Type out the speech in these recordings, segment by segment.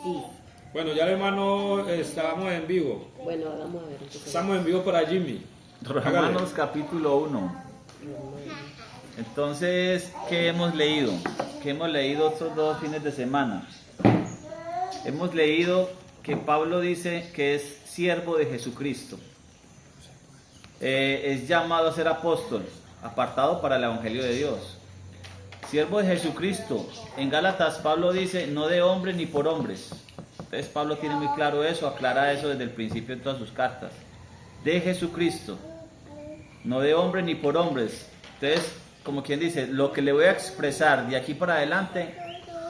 Sí. Bueno, ya hermano, estamos en vivo. Bueno, vamos a ver. Estamos en vivo para Jimmy. Romanos capítulo 1. Entonces, ¿qué hemos leído? ¿Qué hemos leído estos 2 fines de semana? Hemos leído que Pablo dice que es siervo de Jesucristo. Es llamado a ser apóstol, apartado para el Evangelio de Dios. Siervo de Jesucristo. En Gálatas Pablo dice, no de hombres ni por hombres. Entonces Pablo tiene muy claro eso, aclara eso desde el principio en todas sus cartas. De Jesucristo, no de hombres ni por hombres. Entonces, como quien dice, lo que le voy a expresar de aquí para adelante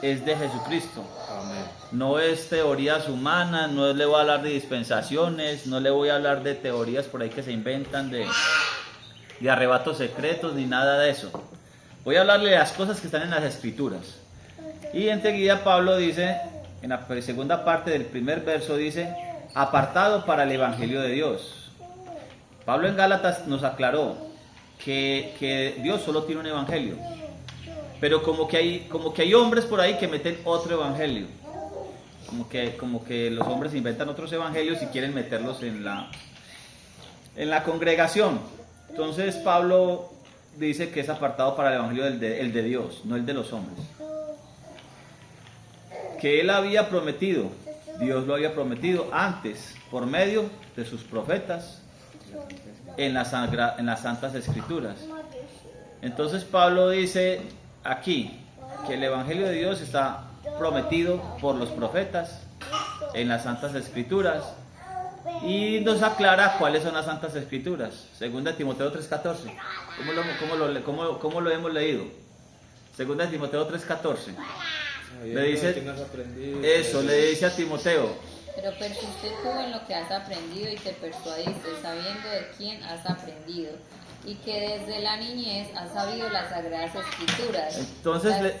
es de Jesucristo. Amén. No es teorías humanas, no le voy a hablar de dispensaciones, no le voy a hablar de teorías por ahí que se inventan de arrebatos secretos, ni nada de eso. Voy a hablarle de las cosas que están en las Escrituras. Y enseguida Pablo dice, en la segunda parte del primer verso dice, apartado para el Evangelio de Dios. Pablo en Gálatas nos aclaró que Dios solo tiene un evangelio, pero como que hay hombres por ahí que meten otro evangelio, como que los hombres inventan otros evangelios y quieren meterlos en la congregación. Entonces Pablo dice que es apartado para el evangelio el de Dios, no el de los hombres, que él había prometido, Dios lo había prometido antes por medio de sus profetas en las Santas Escrituras. Entonces Pablo dice aquí que el Evangelio de Dios está prometido por los profetas en las Santas Escrituras y nos aclara cuáles son las Santas Escrituras. Segunda de Timoteo 3:14. ¿Cómo lo hemos leído? Segunda de Timoteo 3:14. Le dice eso, le dice a Timoteo. Pero persiste tú en lo que has aprendido y te persuadiste, sabiendo de quién has aprendido, y que desde la niñez has sabido las Sagradas Escrituras. Entonces,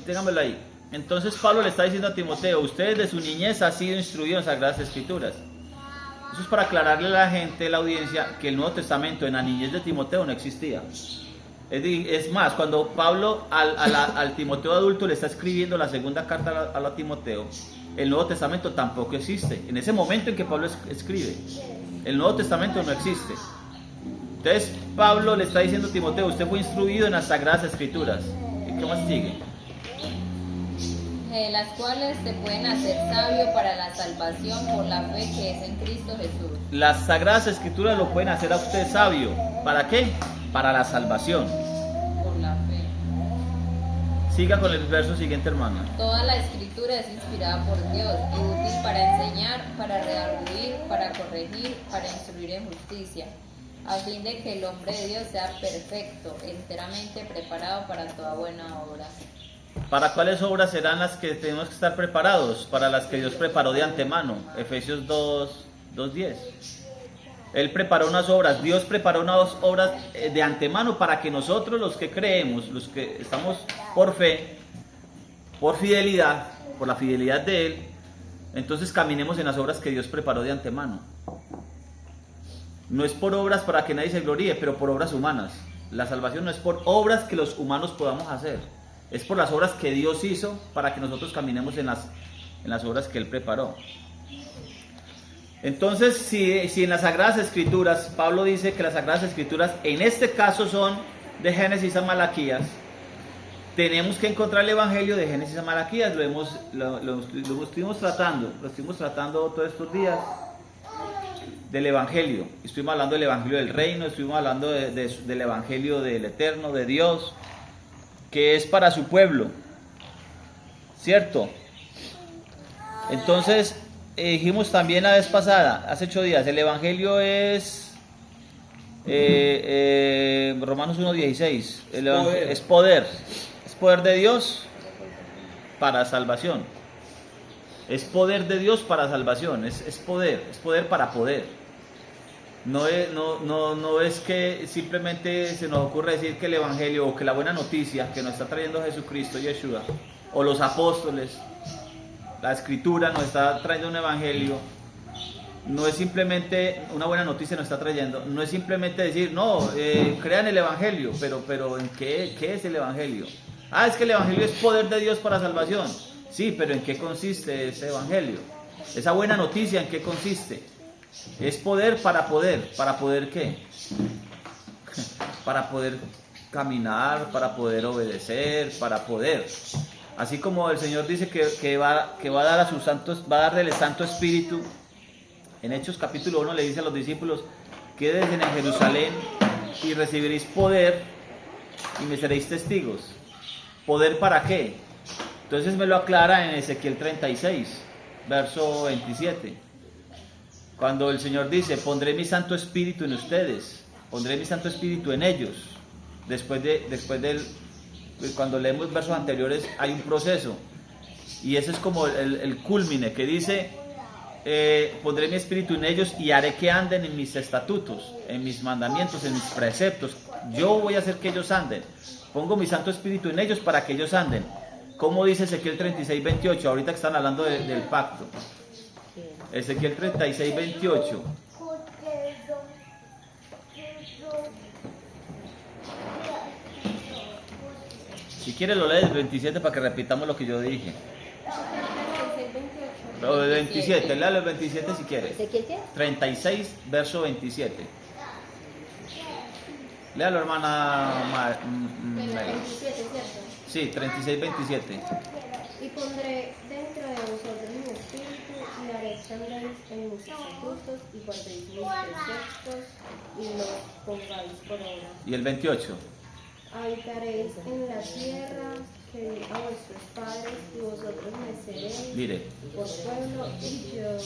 téngamelo ahí. Entonces Pablo le está diciendo a Timoteo, usted desde su niñez ha sido instruido en Sagradas Escrituras. Eso es para aclararle a la gente, a la audiencia, que el Nuevo Testamento en la niñez de Timoteo no existía. Es más, cuando Pablo al Timoteo adulto le está escribiendo la segunda carta a Timoteo, el Nuevo Testamento tampoco existe. En ese momento en que Pablo escribe, el Nuevo Testamento no existe. Entonces Pablo le está diciendo a Timoteo, usted fue instruido en las Sagradas Escrituras. ¿Y qué más sigue? Las cuales te pueden hacer sabio para la salvación por la fe que es en Cristo Jesús. Las Sagradas Escrituras lo pueden hacer a usted sabio. ¿Para qué? Para la salvación. Por la fe. Siga con el verso siguiente, hermano. Toda la Escritura es inspirada por Dios y útil para enseñar, para redarguir, para corregir, para instruir en justicia, a fin de que el hombre de Dios sea perfecto, enteramente preparado para toda buena obra. ¿Para cuáles obras serán las que tenemos que estar preparados? Para las que Dios preparó de antemano. Efesios 2:10. Él preparó unas obras, Dios preparó unas obras de antemano para que nosotros, los que creemos, los que estamos por fe, por fidelidad, por la fidelidad de Él, entonces caminemos en las obras que Dios preparó de antemano. No es por obras para que nadie se gloríe, pero por obras humanas. La salvación no es por obras que los humanos podamos hacer, es por las obras que Dios hizo para que nosotros caminemos en las obras que Él preparó. Entonces, si en las Sagradas Escrituras, Pablo dice que las Sagradas Escrituras en este caso son de Génesis a Malaquías, tenemos que encontrar el Evangelio de Génesis a Malaquías. Lo estuvimos tratando todos estos días del Evangelio. Estuvimos hablando del Evangelio del Reino, estuvimos hablando del Evangelio del Eterno, de Dios, que es para su pueblo, ¿cierto? Entonces, dijimos también la vez pasada, hace 8 días, el Evangelio es Romanos 1:16, es poder de Dios para salvación, es poder de Dios para salvación, es poder para poder. No es que simplemente se nos ocurre decir que el Evangelio o que la buena noticia que nos está trayendo Jesucristo, Yeshua, o los apóstoles, la Escritura nos está trayendo un Evangelio, no es simplemente una buena noticia nos está trayendo, no es simplemente decir, no, crean el Evangelio, pero ¿en qué es el Evangelio? Es que el Evangelio es poder de Dios para salvación. Sí, pero ¿en qué consiste ese evangelio? Esa buena noticia, ¿en qué consiste? Es poder. ¿Para poder qué? Para poder caminar, para poder obedecer, para poder. Así como el Señor dice que va a dar a sus santos, va a darle el Santo Espíritu. En Hechos capítulo 1 le dice a los discípulos: quédense en Jerusalén y recibiréis poder y me seréis testigos. ¿Poder para qué? Entonces me lo aclara en Ezequiel 36, verso 27. Cuando el Señor dice: pondré mi Santo Espíritu en ustedes, pondré mi Santo Espíritu en ellos. Cuando leemos versos anteriores hay un proceso. Y ese es como el culmine que dice: pondré mi espíritu en ellos y haré que anden en mis estatutos, en mis mandamientos, en mis preceptos. Yo voy a hacer que ellos anden. Pongo mi Santo Espíritu en ellos para que ellos anden. ¿Cómo dice Ezequiel 36, 28? Ahorita que están hablando del pacto. Ezequiel 36, 28. Si quiere lo lees el 27 para que repitamos lo que yo dije. Lo del 27, léalo el 27 si quieres. ¿Ezequiel qué? 36, verso 27. Léalo, hermana. En la 27, ¿cierto? Sí, 36, 27. Y pondré dentro de vosotros mi espíritu y haré que andéis en mis estatutos y guardéis mis preceptos y los pongáis por obra. Y el 28. Habitaréis en la tierra que di a vuestros padres y vosotros me seréis Mire, por pueblo y yo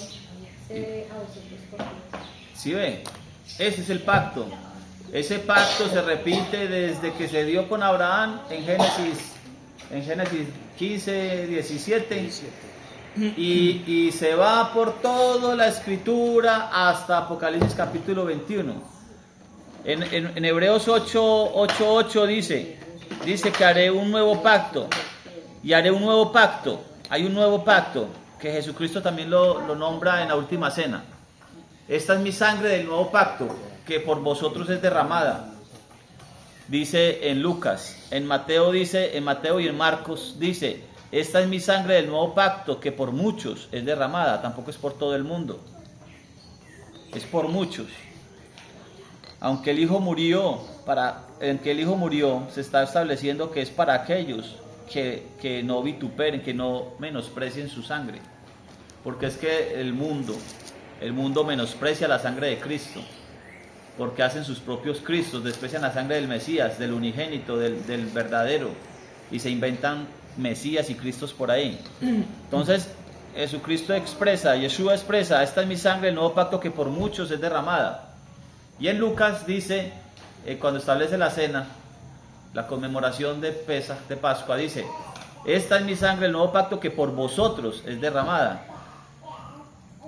seré a vosotros por Dios. ¿sí ve? Ese es el pacto. Ese pacto se repite desde que se dio con Abraham en Génesis 15, 17. Y se va por toda la escritura hasta Apocalipsis capítulo 21. En Hebreos 8 dice que haré un nuevo pacto. Y haré un nuevo pacto. Hay un nuevo pacto que Jesucristo también lo nombra en la última cena. Esta es mi sangre del nuevo pacto, que por vosotros es derramada. Dice en Lucas, en Mateo y en Marcos dice: esta es mi sangre del nuevo pacto, que por muchos es derramada. Tampoco es por todo el mundo, es por muchos. Aunque el Hijo murió, se está estableciendo que es para aquellos que no vituperen, que no menosprecien su sangre. Porque es que el mundo menosprecia la sangre de Cristo, porque hacen sus propios Cristos, desprecian la sangre del Mesías, del unigénito, del verdadero, y se inventan Mesías y Cristos por ahí. Entonces Yeshua expresa: esta es mi sangre, el nuevo pacto, que por muchos es derramada. Y en Lucas dice, cuando establece la cena, la conmemoración de Pascua, dice: esta es mi sangre, el nuevo pacto, que por vosotros es derramada.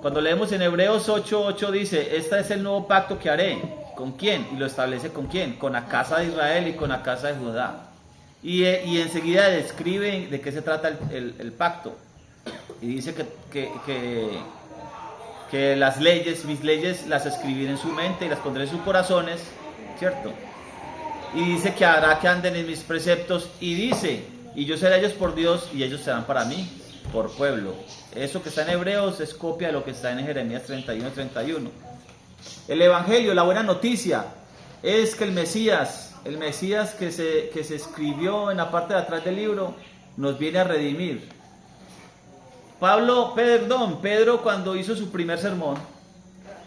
Cuando leemos en Hebreos 8 dice: este es el nuevo pacto que haré. ¿Con quién? Y lo establece con quién: con la casa de Israel y con la casa de Judá. Y enseguida describe de qué se trata el pacto. Y dice que las leyes, mis leyes, las escribiré en su mente y las pondré en sus corazones, ¿cierto? Y dice que hará que anden en mis preceptos, y dice: y yo seré a ellos por Dios y ellos serán para mí por pueblo. Eso que está en Hebreos es copia de lo que está en Jeremías 31. El Evangelio, la buena noticia, es que el Mesías que se escribió en la parte de atrás del libro, nos viene a redimir. Pedro, cuando hizo su primer sermón,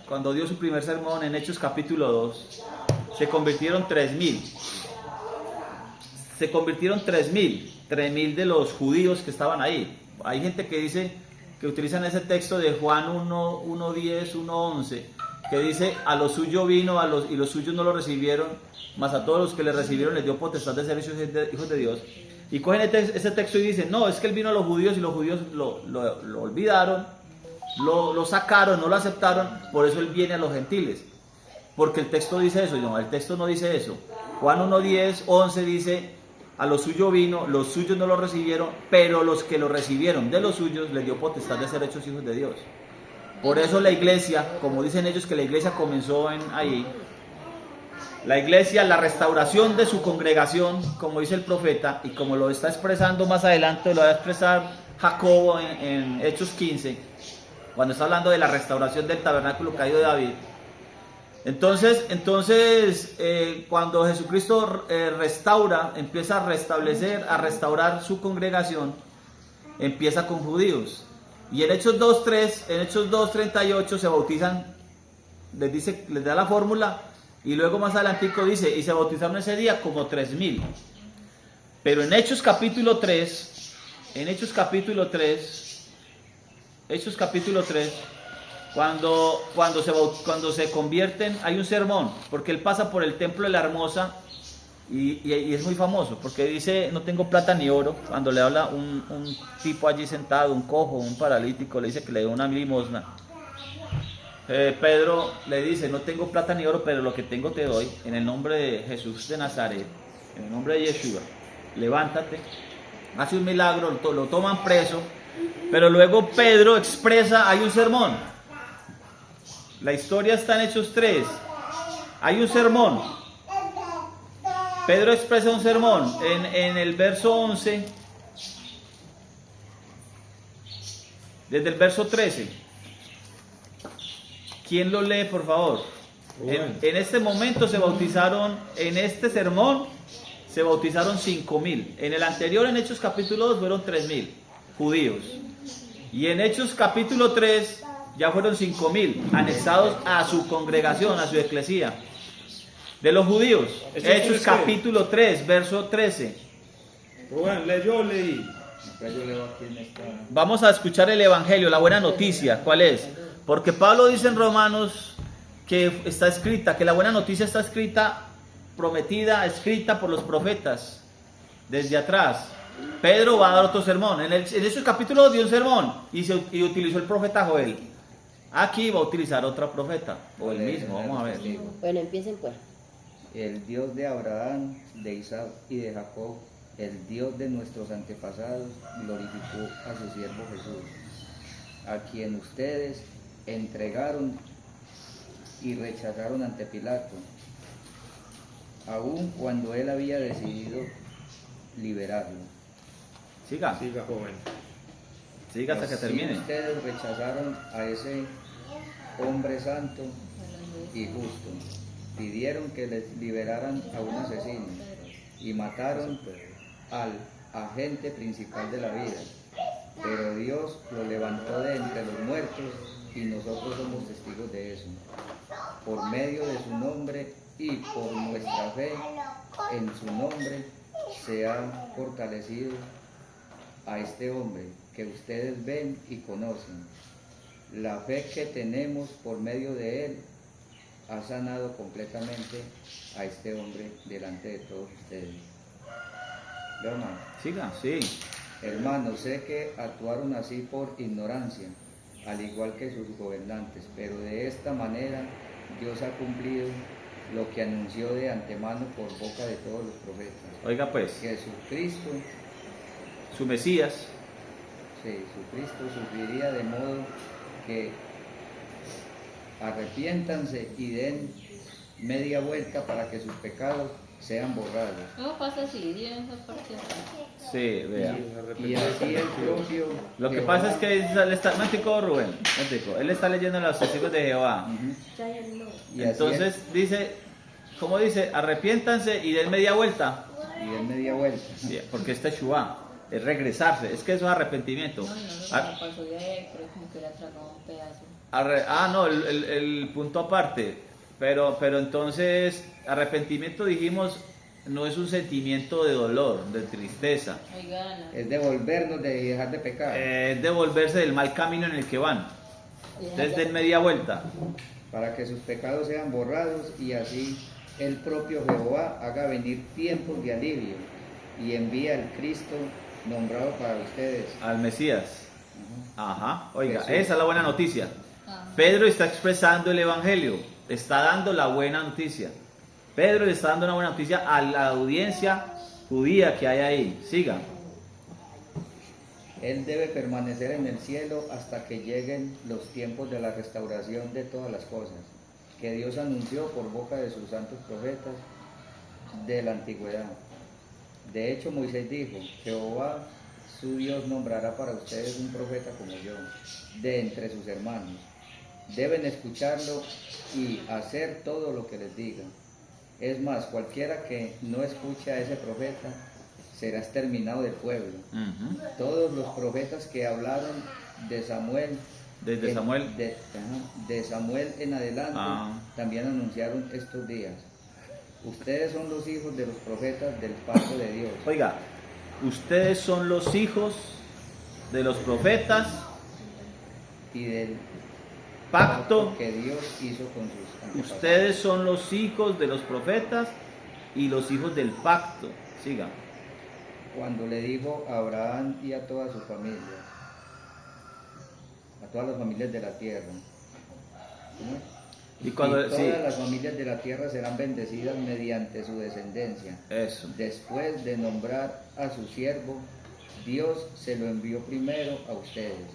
cuando dio su primer sermón en Hechos capítulo 2, se convirtieron 3.000. Se convirtieron 3.000 de los judíos que estaban ahí. Hay gente que utilizan ese texto de Juan 1:10, 1:11, que dice: a los suyos vino, y los suyos no lo recibieron, mas a todos los que le recibieron les dio potestad de ser hijos de Dios. Y cogen ese texto y dicen: no, es que él vino a los judíos y los judíos lo olvidaron, lo sacaron, no lo aceptaron, por eso él viene a los gentiles. Porque el texto dice eso. No, el texto no dice eso. Juan 1:10, 11 dice: a los suyos vino, los suyos no lo recibieron, pero los que lo recibieron de los suyos les dio potestad de ser hechos hijos de Dios. Por eso la iglesia, como dicen ellos que la iglesia comenzó ahí, la iglesia, la restauración de su congregación, como dice el profeta, y como lo está expresando más adelante, lo va a expresar Jacobo en Hechos 15, cuando está hablando de la restauración del tabernáculo caído de David. Entonces, cuando Jesucristo empieza a restablecer, a restaurar su congregación, empieza con judíos. Y en Hechos 2:38 se bautizan, les da la fórmula, y luego más adelantico dice, y se bautizaron ese día como 3,000. Pero en Hechos capítulo 3, cuando se convierten, hay un sermón, porque él pasa por el templo de la Hermosa y es muy famoso, porque dice, no tengo plata ni oro, cuando le habla un tipo allí sentado, un cojo, un paralítico, le dice que le dé una limosna. Pedro le dice, no tengo plata ni oro, pero lo que tengo te doy, en el nombre de Jesús de Nazaret, en el nombre de Yeshua, levántate, hace un milagro, lo toman preso, pero luego Pedro expresa, hay un sermón. La historia está en Hechos 3. Hay un sermón. Pedro expresa un sermón en el verso 11, desde el verso 13. ¿Quién lo lee, por favor? En este momento se bautizaron, en este sermón, se bautizaron 5,000. En el anterior, en Hechos capítulo 2, fueron 3,000 judíos. Y en Hechos capítulo 3 ya fueron 5,000 anexados a su congregación, a su eclesía. De los judíos, Hechos capítulo 3, verso 13. Rubén, leyó, leí. Vamos a escuchar el evangelio, la buena noticia. ¿Cuál es? Porque Pablo dice en Romanos que está escrita, que la buena noticia está escrita, prometida, escrita por los profetas desde atrás. Pedro va a dar otro sermón. En ese capítulo dio un sermón y utilizó el profeta Joel. Aquí va a utilizar otro profeta, o el mismo, vamos a ver. Bueno, empiecen pues. El Dios de Abraham, de Isaac y de Jacob, el Dios de nuestros antepasados, glorificó a su siervo Jesús, a quien ustedes entregaron y rechazaron ante Pilato, aun cuando él había decidido liberarlo. Siga, Siga, joven. siga hasta que Así termine. ustedes rechazaron a ese hombre santo y justo, pidieron que les liberaran a un asesino y mataron al agente principal de la vida. Pero Dios lo levantó de entre los muertos y nosotros somos testigos de eso. Por medio de su nombre y por nuestra fe en su nombre se ha fortalecido a este hombre que ustedes ven y conocen. La fe que tenemos por medio de él ha sanado completamente a este hombre delante de todos ustedes. Hermano, Siga, sí. hermanos, sé que actuaron así por ignorancia, al igual que sus gobernantes, pero de esta manera Dios ha cumplido lo que anunció de antemano por boca de todos los profetas. Oiga pues, Jesucristo, su Mesías, Jesucristo sufriría de modo que arrepiéntanse y den media vuelta para que sus pecados sean borrados. ¿Cómo pasa así? Dios esa parte. sí, vea. Y así el propio Lo que Jehová- pasa es que él está, México, Rubén, México, él está leyendo los testigos de Jehová. Ujú. Giant no. Y así Entonces dice, ¿cómo dice? Arrepiéntanse y den media vuelta. y den media vuelta. Sí, porque este Shua es regresarse, es que eso es arrepentimiento. No, no, no, Ar- me pasó de ahí, pero como que era tragado un pedazo. no, el punto aparte. Pero entonces, arrepentimiento dijimos, no es un sentimiento de dolor, de tristeza. Oigan, Es devolvernos de dejar de pecar, Es devolverse del mal camino en el que van. Entonces den media vuelta. para que sus pecados sean borrados y así el propio Jehová haga venir tiempos de alivio y envía al Cristo nombrado para ustedes. Al Mesías. Ajá, oiga, Jesús. esa es la buena noticia. ah, Pedro está expresando el Evangelio, está dando la buena noticia. Pedro le está dando una buena noticia a la audiencia judía que hay ahí. Siga. Él debe permanecer en el cielo hasta que lleguen los tiempos de la restauración de todas las cosas, que Dios anunció por boca de sus santos profetas de la antigüedad. De hecho, Moisés dijo, Jehová su Dios nombrará para ustedes un profeta como yo, de entre sus hermanos. Deben escucharlo y hacer todo lo que les diga. Es más, cualquiera que no escuche a ese profeta será exterminado del pueblo. Ujú. Todos los profetas que hablaron de Samuel, Desde Samuel. de Samuel en adelante, también anunciaron estos días. Ustedes son los hijos de los profetas del pacto de Dios. Oiga, ustedes son los hijos de los profetas Y del pacto. que Dios hizo con sus antepasados. Ustedes son los hijos de los profetas y los hijos del pacto. Siga. Cuando le dijo a Abraham y a toda su familia, a todas las familias de la tierra, ¿cómo es? Y cuando Y todas sí, las familias de la tierra serán bendecidas mediante su descendencia. eso. Después de nombrar a su siervo, Dios se lo envió primero a ustedes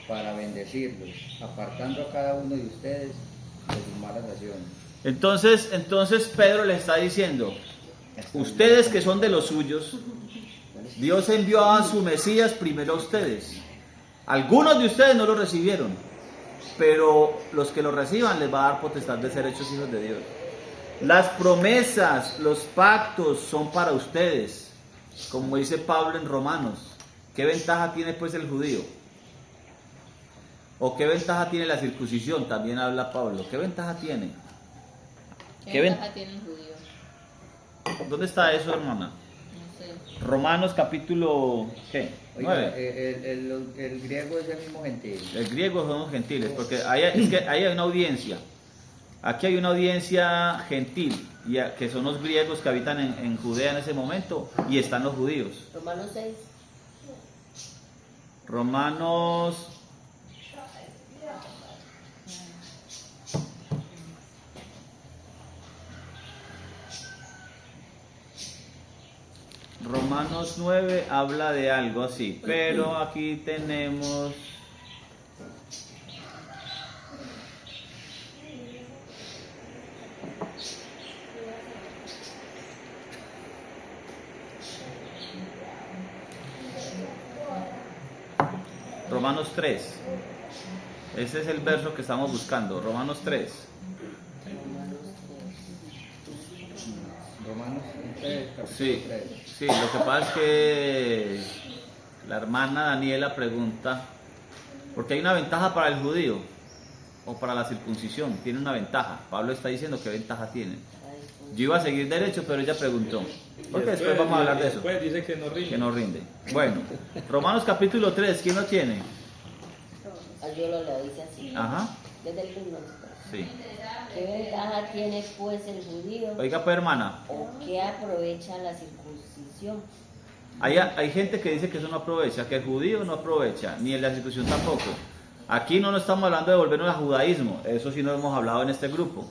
para bendecirlos, apartando a cada uno de ustedes de sus malas acciones. Entonces Pedro le está diciendo, ustedes que son de los suyos, Dios envió a su Mesías primero a ustedes. Algunos de ustedes no lo recibieron, pero los que lo reciban les va a dar potestad de ser hechos hijos de Dios. Las promesas, los pactos son para ustedes, como dice Pablo en Romanos. ¿Qué ventaja tiene pues el judío? ¿O qué ventaja tiene la circuncisión? También habla Pablo. ¿Qué ventaja tiene? ¿Qué ventaja tiene el judío? ¿Dónde está eso, hermana? No sé. Romanos capítulo, ¿qué? Oiga, 9. el griego es el mismo gentil. El griego son los gentiles, porque es que ahí hay una audiencia. Aquí hay una audiencia gentil, que son los griegos que habitan en Judea en ese momento, y están los judíos. Romanos 6. Romanos... Romanos 9 habla de algo así, pero aquí tenemos... Romanos 3. Ese es el verso que estamos buscando, Romanos 3. Romanos 3, capítulo Sí, 3. sí, lo que pasa es que la hermana Daniela pregunta, porque hay una ventaja para el judío o para la circuncisión, tiene una ventaja. Pablo está diciendo qué ventaja tiene. Yo iba a seguir derecho, pero ella preguntó, porque después vamos a hablar de eso, Después dice que no rinde. que no rinde. Bueno, Romanos capítulo 3, ¿quién lo tiene? Yo lo leo, dice así. Ajá, Desde el 1. sí. ¿Qué ventaja tiene pues el judío? Oiga pues, hermana, ¿O qué aprovecha la circuncisión? hay gente que dice que eso no aprovecha, que el judío no aprovecha, ni en la circuncisión tampoco. Aquí no nos estamos hablando de volvernos al judaísmo, eso sí no hemos hablado en este grupo.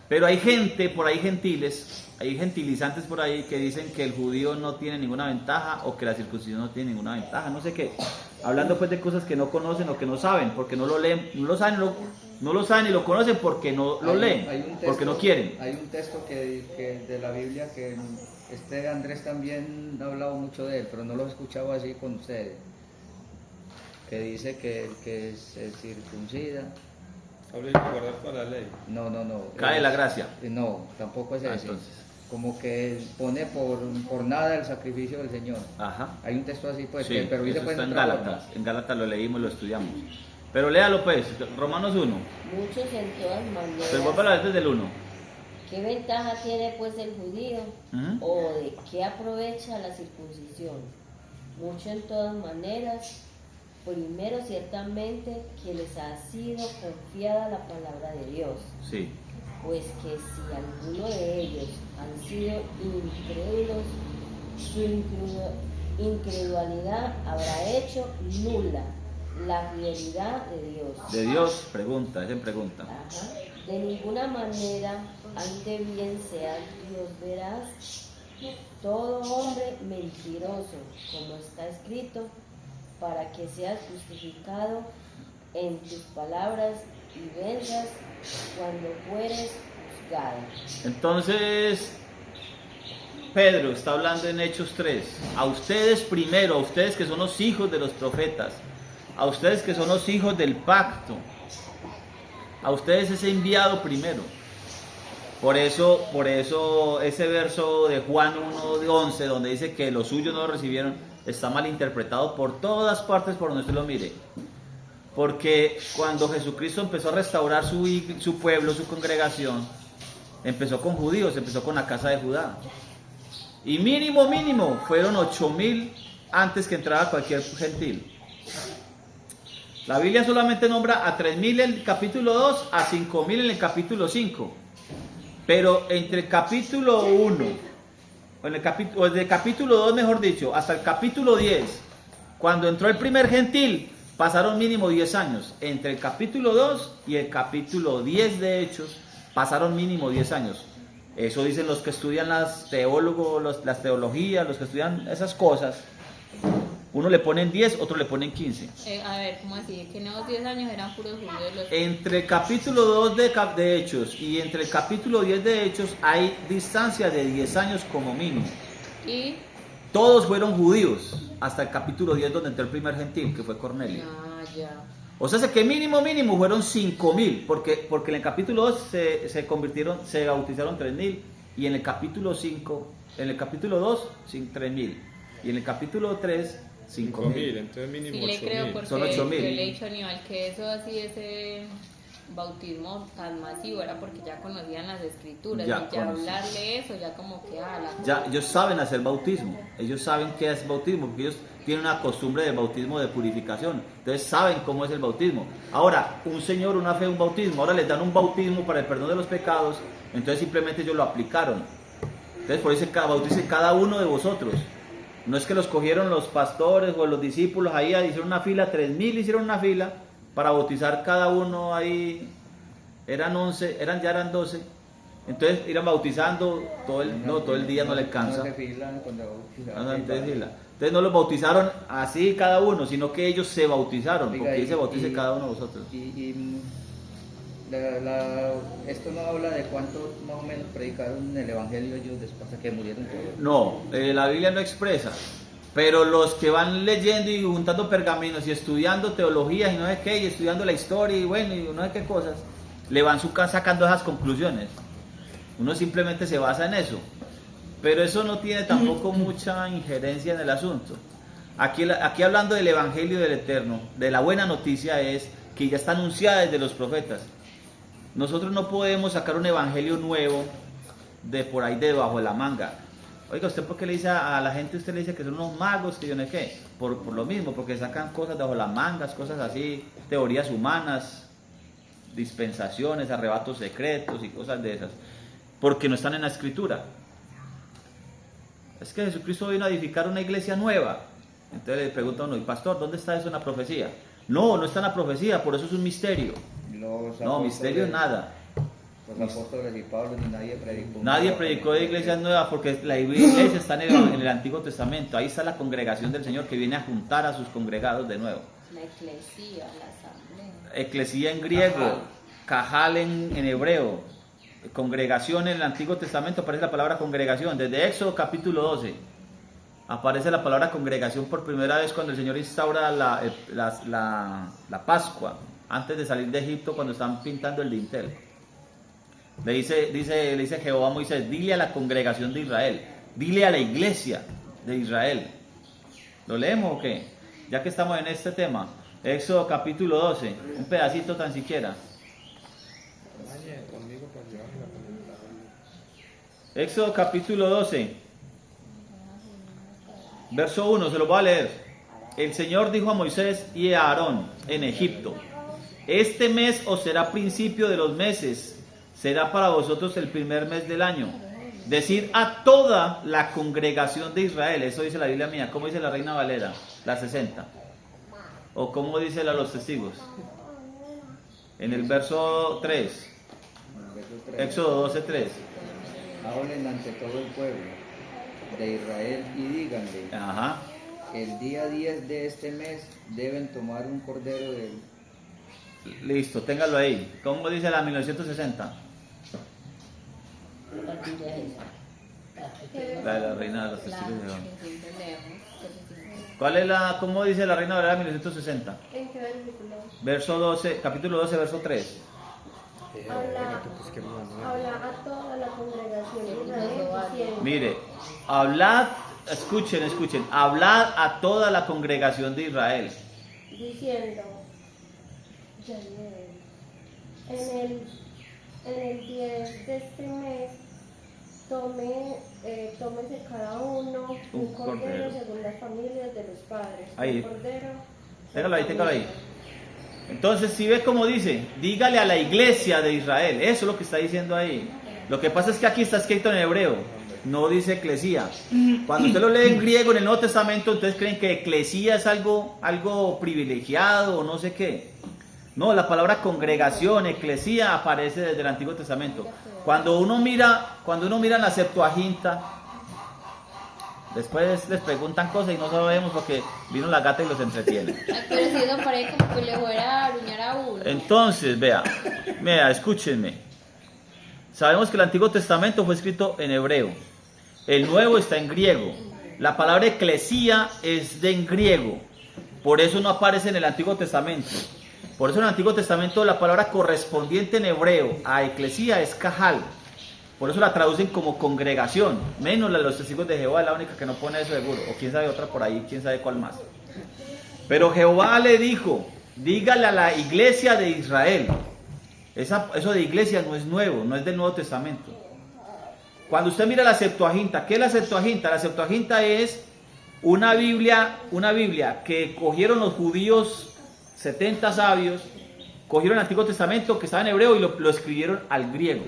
Pero hay gente por ahí gentiles, hay gentilizantes por ahí que dicen que el judío no tiene ninguna ventaja o que la circuncisión no tiene ninguna ventaja, no sé qué. Hablando pues de cosas que no conocen o que no saben, porque no lo leen, no lo saben, no lo saben y lo conocen porque no lo leen, porque no quieren. Hay un texto que de la Biblia que Andrés también ha hablado mucho de él, pero no lo he escuchado así con ustedes. Que dice que el que se circuncida... Hable de guardar para la ley. No. Cae la gracia. No, tampoco es ese. Entonces. Como que pone por nada el sacrificio del Señor. Ajá. Hay un texto así, pues, Sí, pero dice eso pues está en otra Gálatas. forma. En Gálatas lo leímos, lo estudiamos. Pero léalo pues, Romanos 1. Muchos en todas maneras. Pero vuelvo a leer desde el 1. ¿Qué ventaja tiene pues el judío? Ujú. ¿O de qué aprovecha la circuncisión? Mucho en todas maneras. Primero, ciertamente, que les ha sido confiada la palabra de Dios. Sí. Pues que si alguno de ellos han sido incrédulos, su incredulidad habrá hecho nula la fidelidad de Dios. De Dios, pregunta, es en pregunta. Ajá. De ninguna manera, ante bien sea Dios veraz, todo hombre mentiroso, como está escrito, para que seas justificado en tus palabras y venzas cuando fueres juzgado. Entonces, Pedro está hablando en Hechos 3, a ustedes primero, a ustedes que son los hijos de los profetas, a ustedes que son los hijos del pacto, a ustedes es enviado primero. Por eso ese verso de Juan 1:11, donde dice que los suyos no lo recibieron, está mal interpretado por todas partes por donde usted lo mire. Porque cuando Jesucristo empezó a restaurar su pueblo, su congregación, empezó con judíos, empezó con la casa de Judá. Y mínimo, fueron 8,000 antes que entrara cualquier gentil. La Biblia solamente nombra a 3,000 en el capítulo 2, a 5,000 en el capítulo 5. Pero entre el capítulo 1, o desde el capítulo 2 mejor dicho, hasta el capítulo 10, cuando entró el primer gentil, pasaron mínimo 10 años. Entre el capítulo 2 y el capítulo 10 de Hechos, pasaron mínimo 10 años. Eso dicen los que estudian las teologías, los que estudian esas cosas. Uno le ponen 10, otro le ponen 15. A ver, ¿cómo así? Que en esos 10 años eran puros judíos los... Entre el capítulo 2 de Hechos y entre el capítulo 10 de Hechos hay distancia de 10 años como mínimo. Y... Todos fueron judíos hasta el capítulo 10 donde entró el primer gentil, que fue Cornelio. Ah, ya. O sea, que mínimo fueron 5,000, porque en el capítulo 2 se bautizaron 3,000, y en el capítulo 2, 3,000, y en el capítulo 3, 5,000. Entonces mínimo Sí le creo 8,000. porque Son yo 8,000. le he dicho a Aníbal que eso así, ese bautismo tan masivo era porque ya conocían las escrituras, Ya y ya conocían. hablarle eso ya como que Ya ellos saben hacer bautismo, ellos saben qué es bautismo, porque ellos tienen una costumbre de bautismo de purificación, entonces saben cómo es el bautismo. Ahora, un señor, una fe, un bautismo, ahora les dan un bautismo para el perdón de los pecados, entonces simplemente ellos lo aplicaron. Entonces por eso bauticen cada uno de vosotros. No es que los cogieron los pastores o los discípulos ahí, hicieron una fila, 3,000 hicieron una fila para bautizar cada uno ahí, eran 11, ya eran 12. Entonces irán bautizando todo el día, no le cansa. No se filan cuando bautizaban. Entonces no los bautizaron así cada uno, sino que ellos se bautizaron, Oiga, porque dice y- bautice y- cada uno de vosotros. Esto no habla de cuánto más o menos predicaron el evangelio ellos después de que murieron todos. No, la Biblia no expresa, pero los que van leyendo y juntando pergaminos y estudiando teología y no sé qué, y estudiando la historia y bueno, y no sé qué cosas, le van sacando esas conclusiones. Uno simplemente se basa en eso, pero eso no tiene tampoco mucha injerencia en el asunto. Aquí hablando del Evangelio del Eterno, de la buena noticia es que ya está anunciada desde los profetas. Nosotros no podemos sacar un evangelio nuevo de por ahí debajo de la manga. Oiga, ¿usted por qué le dice a la gente, usted le dice que son unos magos, que yo no sé qué? Por lo mismo, porque sacan cosas debajo de las mangas, cosas así, teorías humanas, dispensaciones, arrebatos secretos y cosas de esas. Porque no están en la Escritura. Es que Jesucristo vino a edificar una iglesia nueva. Entonces le pregunta a uno, ¿y pastor, dónde está eso en la profecía? No está en la profecía, por eso es un misterio. No, misterio nada. Los apóstoles y Pablo ni nadie predicó. Nadie predicó de iglesias nuevas porque la iglesia está en el Antiguo Testamento. Ahí está la congregación del Señor que viene a juntar a sus congregados de nuevo. la eclesía, la asamblea. Eclesía en griego, cajal en hebreo, congregación en el Antiguo Testamento aparece la palabra congregación. Desde Éxodo capítulo 12 aparece la palabra congregación por primera vez cuando el Señor instaura la Pascua, antes de salir de Egipto, cuando están pintando el dintel. Le dice Jehová a Moisés, dile a la congregación de Israel, dile a la iglesia de Israel. ¿Lo leemos o qué? Ya que estamos en este tema. Éxodo capítulo 12, un pedacito tan siquiera. Éxodo capítulo 12, verso 1, se lo voy a leer. El Señor dijo a Moisés y a Aarón en Egipto, este mes os será principio de los meses, será para vosotros el primer mes del año. Decir a toda la congregación de Israel, eso dice la Biblia mía, ¿cómo dice la Reina Valera? La 60. ¿O cómo dice la los testigos? En el verso 3, Éxodo 12, 3. Hablen ante todo el pueblo de Israel y díganle, Ajá. el día 10 de este mes deben tomar un cordero del... Listo, téngalo ahí. ¿Cómo dice la 1960? La de la Reina de los Testigos de Jehová. Que siempre leemos, casi siempre. ¿Cuál es la, cómo dice la Reina Valera 1960? ¿En qué versículo? Verso 12, capítulo 12, verso 3. Habla a toda la congregación de Israel diciendo, Mire, hablad, escuchen, hablad a toda la congregación de Israel. diciendo, ya leí, en el 10 de este mes, tómese cada uno un cordero según las familias de los padres. Ahí. Un cordero. Téngalo ahí. Entonces, si ve como dice, dígale a la iglesia de Israel, eso es lo que está diciendo ahí. Lo que pasa es que aquí está escrito en hebreo, no dice eclesía. Cuando usted lo lee en griego en el Nuevo Testamento, entonces creen que eclesía es algo privilegiado o no sé qué. No, la palabra congregación, eclesía, aparece desde el Antiguo Testamento. Cuando uno mira en la Septuaginta, después les preguntan cosas y no sabemos porque vino la gata y los entretiene. Ay, pero si eso parece como que le fuera a aruñar a uno. Entonces, vea, escúchenme. Sabemos que el Antiguo Testamento fue escrito en hebreo. El Nuevo está en griego. La palabra eclesía es en griego. Por eso no aparece en el Antiguo Testamento. Por eso en el Antiguo Testamento la palabra correspondiente en hebreo a eclesía es kahal. Por eso la traducen como congregación. Menos la de los Testigos de Jehová, es la única que no pone eso seguro. O quién sabe otra por ahí, quién sabe cuál más. Pero Jehová le dijo, dígale a la iglesia de Israel. Eso de iglesia no es nuevo, no es del Nuevo Testamento. Cuando usted mira la Septuaginta, ¿qué es la Septuaginta? La Septuaginta es una Biblia que cogieron los judíos, 70 sabios, cogieron el Antiguo Testamento que estaba en hebreo y lo escribieron al griego.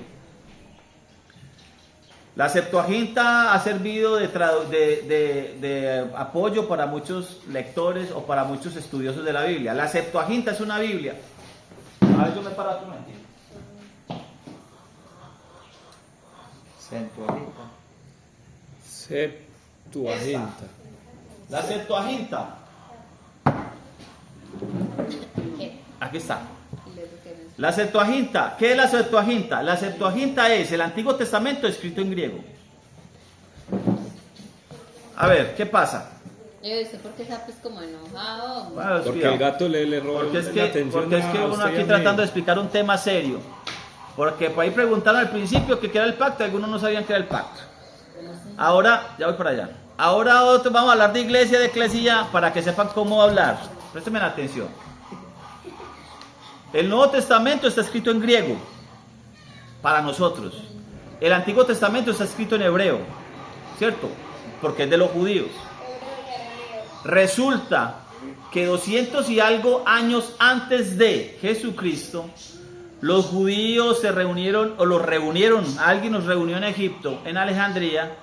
La Septuaginta ha servido de apoyo para muchos lectores o para muchos estudiosos de la Biblia. La Septuaginta es una Biblia. A ver, yo me paro aquí un momentito. Septuaginta. La Septuaginta. ¿Qué? Aquí está. Y luego que no. La Septuaginta. ¿Qué es la Septuaginta? La Septuaginta es el Antiguo Testamento escrito en griego. A ver, ¿qué pasa? Yo sé por qué está pues como enojado. Bueno, Porque cuidado. el gato le roba Porque es la que atención a uno usted y aquí a mí. tratando de explicar un tema serio. Porque por ahí preguntaron al principio que qué era el pacto, algunos no sabían qué era el pacto. Ahora, ya voy para allá. Ahora vamos a hablar de iglesia, de eclesía, para que sepan cómo hablar. Préstenme la atención. El Nuevo Testamento está escrito en griego, para nosotros. El Antiguo Testamento está escrito en hebreo, ¿cierto? Porque es de los judíos. Resulta que 200 y algo años antes de Jesucristo, los judíos se reunieron, alguien los reunió en Egipto, en Alejandría,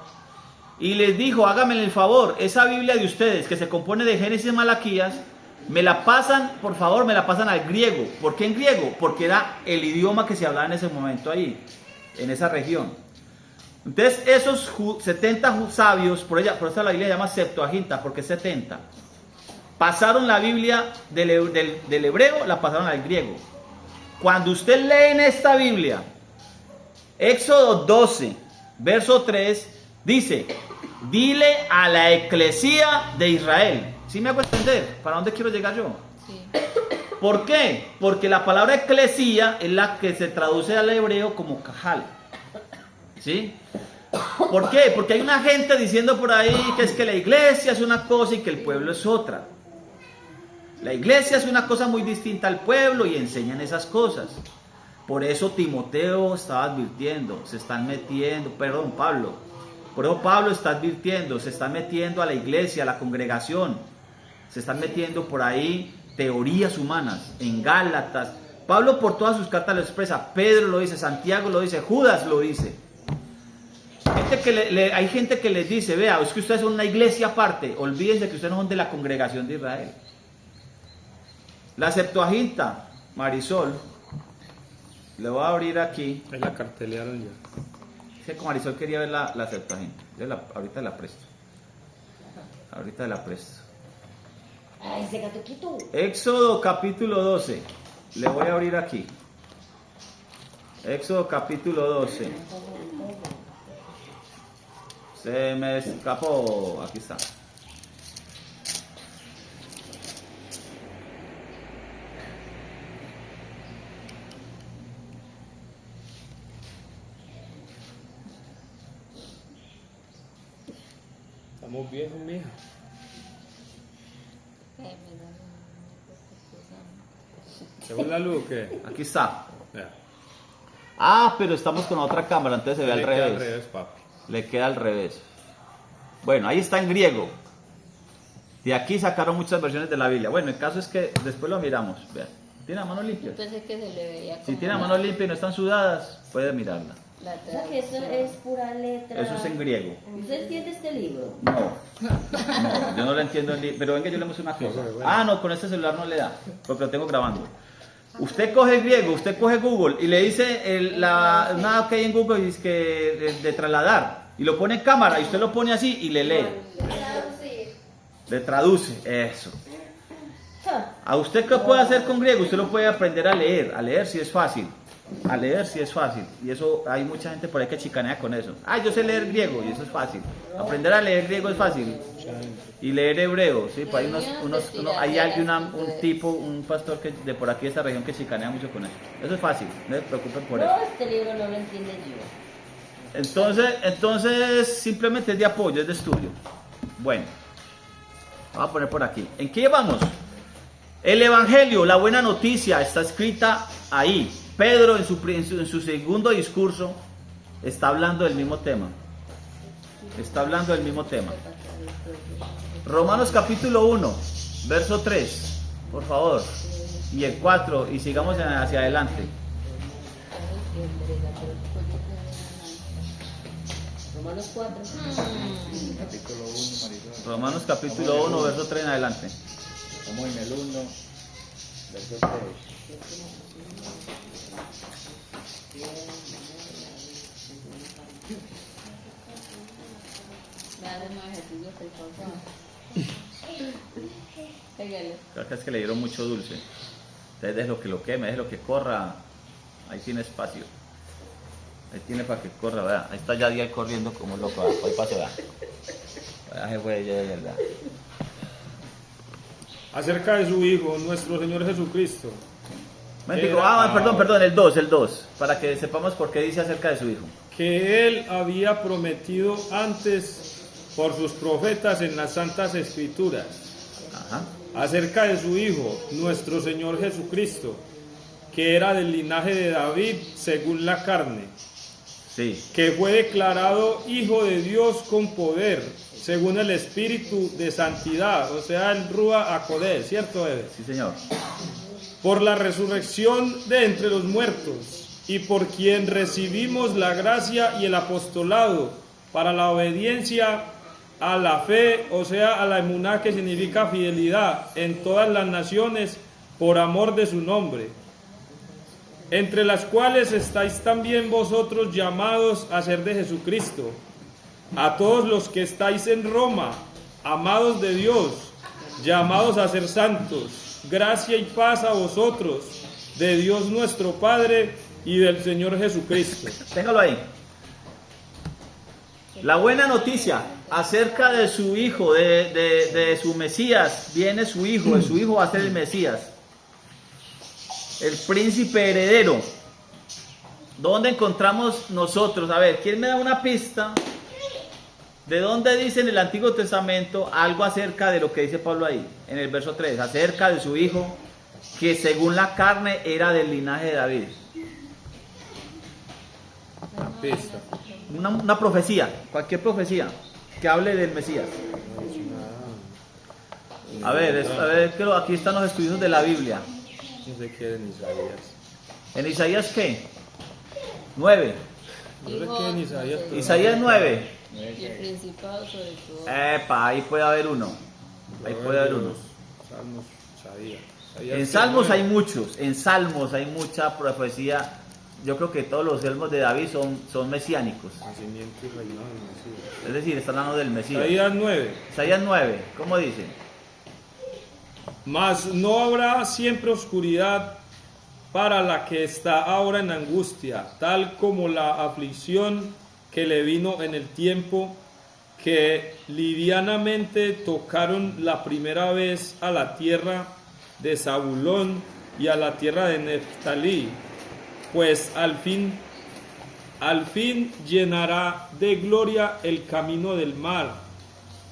y les dijo, háganme el favor, esa Biblia de ustedes, que se compone de Génesis y Malaquías, me la pasan, por favor, me la pasan al griego. ¿Por qué en griego? Porque era el idioma que se hablaba en ese momento ahí, en esa región. Entonces esos 70 sabios, por eso la Biblia se llama Septuaginta, porque es 70, pasaron la Biblia del hebreo, la pasaron al griego. Cuando usted lee en esta Biblia, Éxodo 12, verso 3, dice, dile a la eclesía de Israel. ¿Sí me hago entender? ¿Para dónde quiero llegar yo? Sí. ¿Por qué? Porque la palabra eclesía es la que se traduce al hebreo como cajal. ¿Sí? ¿Por qué? Porque hay una gente diciendo por ahí que es que la iglesia es una cosa y que el pueblo es otra. La iglesia es una cosa muy distinta al pueblo y enseñan esas cosas. Por eso Timoteo estaba advirtiendo, Pablo. Por eso Pablo está advirtiendo, se está metiendo a la iglesia, a la congregación. Se están metiendo por ahí teorías humanas, en Gálatas. Pablo por todas sus cartas lo expresa, Pedro lo dice, Santiago lo dice, Judas lo dice. Hay gente que les dice, vea, es que ustedes son una iglesia aparte, olvídense que ustedes no son de la congregación de Israel. La Septuaginta, Marisol, le voy a abrir aquí. Ahí la cartelearon ya. Es que Marisol quería ver la Septuaginta. Ahorita la presto. Ay, ese gato quito. Éxodo capítulo 12. Le voy a abrir aquí. Éxodo capítulo 12. Se me escapó. Aquí está. Estamos viejos, mija. ¿Se fue la luz o qué? Aquí está. Ya. Ah, pero estamos con otra cámara, entonces se ve al Le queda revés. papi. Le queda al revés. Bueno, ahí está en griego. De aquí sacaron muchas versiones de la Biblia. Bueno, el caso es que después lo miramos. Vean. ¿Tiene la mano limpia? Yo pensé que se le veía Si como tiene la mano limpia y no están sudadas, puede mirarla. la O sea que eso es pura letra. Eso es en griego. ¿Usted entiende este libro? No, yo no lo entiendo. Pero venga, yo le muestro una cosa. Ah, no, con este celular no le da, porque lo tengo grabando. Usted coge griego, usted coge Google y le dice nada que hay en Google dice que de trasladar y lo pone en cámara y usted lo pone así y le lee. Le traduce, eso. ¿A usted qué puede hacer con griego? Usted lo puede aprender a leer si es fácil. A leer si es fácil. Y eso hay mucha gente por ahí que chicanea con eso. Ah, yo sé leer griego y eso es fácil. Aprender a leer griego es fácil. Y leer hebreo, sí, pues hay alguien, un pastor que de por aquí de esta región que chicanea mucho con eso. Eso es fácil, no se preocupen por eso. No, este libro no lo entiende yo. Entonces simplemente es de apoyo, es de estudio. Bueno, vamos a poner por aquí. ¿En qué llevamos? El Evangelio, la buena noticia, está escrita ahí. Pedro en su segundo discurso está hablando del mismo tema. Está hablando del mismo tema. Romanos capítulo 1, verso 3, por favor. Y el 4, y sigamos hacia adelante. Romanos 4. Capítulo 1, Marisol. Romanos capítulo 1, verso 3 en adelante. Estamos en el 1, verso 3. Me hacen más ejercicios que el papá. Pégale. Creo que es que le dieron mucho dulce. Entonces déjelo que lo queme, déjelo que corra. Ahí tiene espacio. Ahí tiene para que corra, vea. Ahí está Yadiel corriendo como loco. Ahí paso, vea. Vea, se fue Yadiel, vea. Acerca de su Hijo, nuestro Señor Jesucristo. Perdón, el 2, para que sepamos por qué dice acerca de su Hijo. Que Él había prometido antes por sus profetas en las Santas Escrituras. Ajá. Acerca de su Hijo, nuestro Señor Jesucristo, que era del linaje de David según la carne, Sí, que fue declarado Hijo de Dios con poder, según el Espíritu de Santidad, o sea, el Rúa Acodé, ¿cierto, Eve? sí señor. Por la resurrección de entre los muertos, y por quien recibimos la gracia y el apostolado para la obediencia a la fe, o sea, a la emuná, que significa fidelidad en todas las naciones, por amor de su nombre, entre las cuales estáis también vosotros llamados a ser de Jesucristo. A todos los que estáis en Roma, amados de Dios, llamados a ser santos, gracia y paz a vosotros, de Dios nuestro Padre y del Señor Jesucristo. Téngalo ahí. La buena noticia acerca de su Hijo, de su Mesías, viene su Hijo, de su Hijo va a ser el Mesías, el príncipe heredero. ¿Dónde encontramos nosotros? A ver, ¿quién me da una pista? ¿De dónde dice en el Antiguo Testamento algo acerca de lo que dice Pablo ahí? En el verso 3, acerca de su Hijo, que según la carne era del linaje de David. Pista. Una profecía, cualquier profecía que hable del Mesías. A ver, aquí están los estudios de la Biblia. No sé qué en Isaías. ¿En Isaías qué? 9. No sé qué en Isaías. pero Isaías no. 9. Y el principado sobre todo. Epa, ahí puede haber uno. Ahí puede haber uno. Salmos, Isaías. En Salmos hay muchos. En Salmos hay mucha profecía. Yo creo que todos los salmos de David son mesiánicos. Nacimiento y reinado del Mesías. Es decir, están hablando del Mesías. Isaías 9. Isaías 9, ¿cómo dice? Mas no habrá siempre oscuridad para la que está ahora en angustia, tal como la aflicción que le vino en el tiempo que livianamente tocaron la primera vez a la tierra de Zabulón y a la tierra de Neftalí, pues al fin llenará de gloria el camino del mar,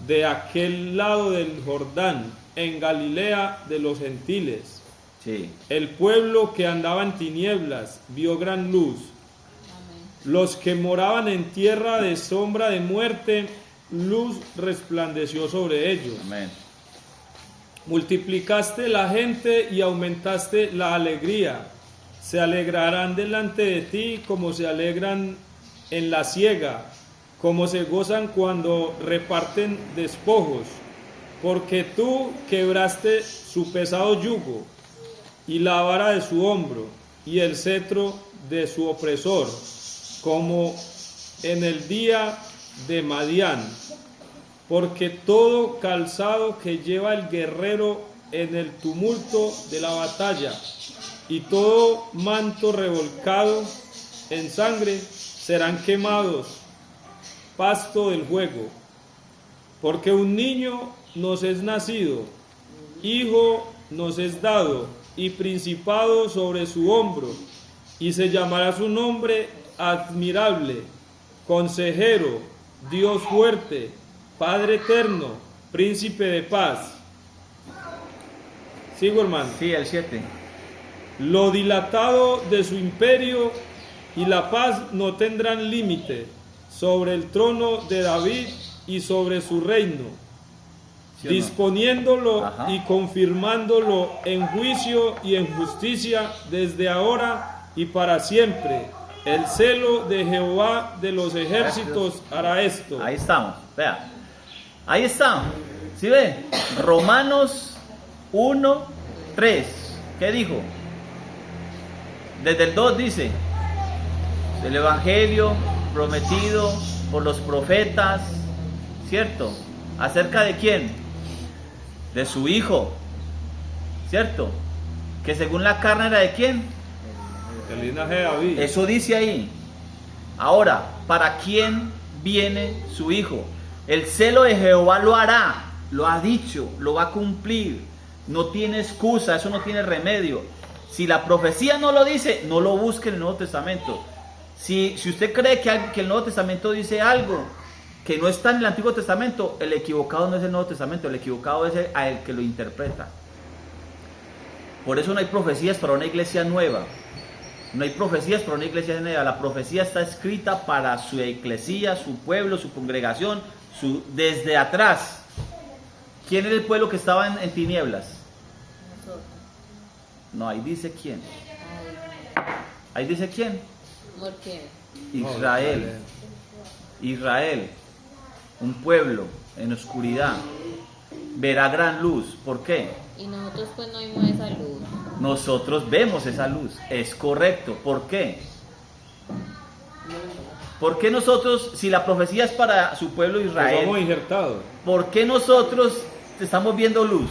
de aquel lado del Jordán, en Galilea de los gentiles. Sí. El pueblo que andaba en tinieblas vio gran luz. Los que moraban en tierra de sombra de muerte, luz resplandeció sobre ellos. Amén. Multiplicaste la gente y aumentaste la alegría. Se alegrarán delante de ti como se alegran en la siega, como se gozan cuando reparten despojos, porque tú quebraste su pesado yugo y la vara de su hombro y el cetro de su opresor, como en el día de Madián, porque todo calzado que lleva el guerrero en el tumulto de la batalla y todo manto revolcado en sangre serán quemados, pasto del fuego. Porque un niño nos es nacido, hijo nos es dado, y principado sobre su hombro, y se llamará su nombre admirable, consejero, Dios fuerte, Padre eterno, príncipe de paz. Sigo, hermano. Sí, el 7. Lo dilatado de su imperio y la paz no tendrán límite sobre el trono de David y sobre su reino, ¿Sí o no? disponiéndolo Ajá. y confirmándolo en juicio y en justicia desde ahora y para siempre. El celo de Jehová de los ejércitos hará esto. Ahí estamos, vea. Ahí está. ¿Sí ve? Romanos 1, 3. ¿Qué dijo? Desde el 2 dice: el evangelio prometido por los profetas, ¿cierto? ¿Acerca de quién? De su hijo, ¿cierto? Que según la carne era de quién? El linaje de David. Eso dice ahí. Ahora, ¿para quién viene su hijo? El celo de Jehová lo hará, lo ha dicho, lo va a cumplir. No tiene excusa, eso no tiene remedio. Si la profecía no lo dice, no lo busque en el Nuevo Testamento. Si usted cree que el Nuevo Testamento dice algo que no está en el Antiguo Testamento, el equivocado no es el Nuevo Testamento, el equivocado es el que lo interpreta. Por eso no hay profecías para una iglesia nueva. No hay profecías para una iglesia nueva. La profecía está escrita para su eclesía, su pueblo, su congregación, desde atrás. ¿Quién era el pueblo que estaba en tinieblas? Nosotros. No, ahí dice quién. Ahí dice quién. ¿Por qué? Israel. Israel, un pueblo en oscuridad, verá gran luz. ¿Por qué? Y nosotros pues no vimos esa luz. Nosotros vemos esa luz, es correcto. ¿Por qué? ¿Por qué nosotros, si la profecía es para su pueblo Pues vamos Israel, injertados. por qué nosotros estamos viendo luz?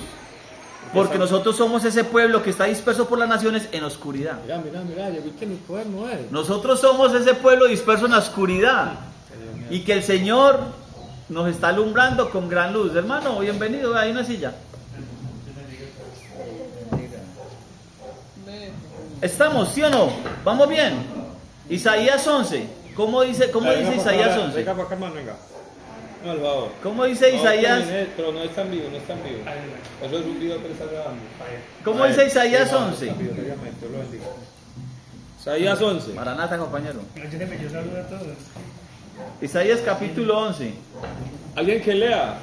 Porque nosotros somos ese pueblo que está disperso por las naciones en oscuridad. Mira, ya vi que mi cuaderno es. Nosotros somos ese pueblo disperso en la oscuridad y que el Señor nos está alumbrando con gran luz. Hermano, bienvenido, hay una silla. ¿Estamos, sí o no? ¿Vamos bien? Isaías 11. ¿Cómo dice Isaías 11? Venga para acá, hermano, venga. No, al favor. ¿Cómo dice Isaías? Pero no está en vivo, no está en vivo. Eso es un video que le está grabando. ¿Cómo dice Isaías 11? Dios lo bendiga. Isaías 11. Maranata, compañero. Yo saludo a todos. Isaías capítulo 11. ¿Alguien que lea?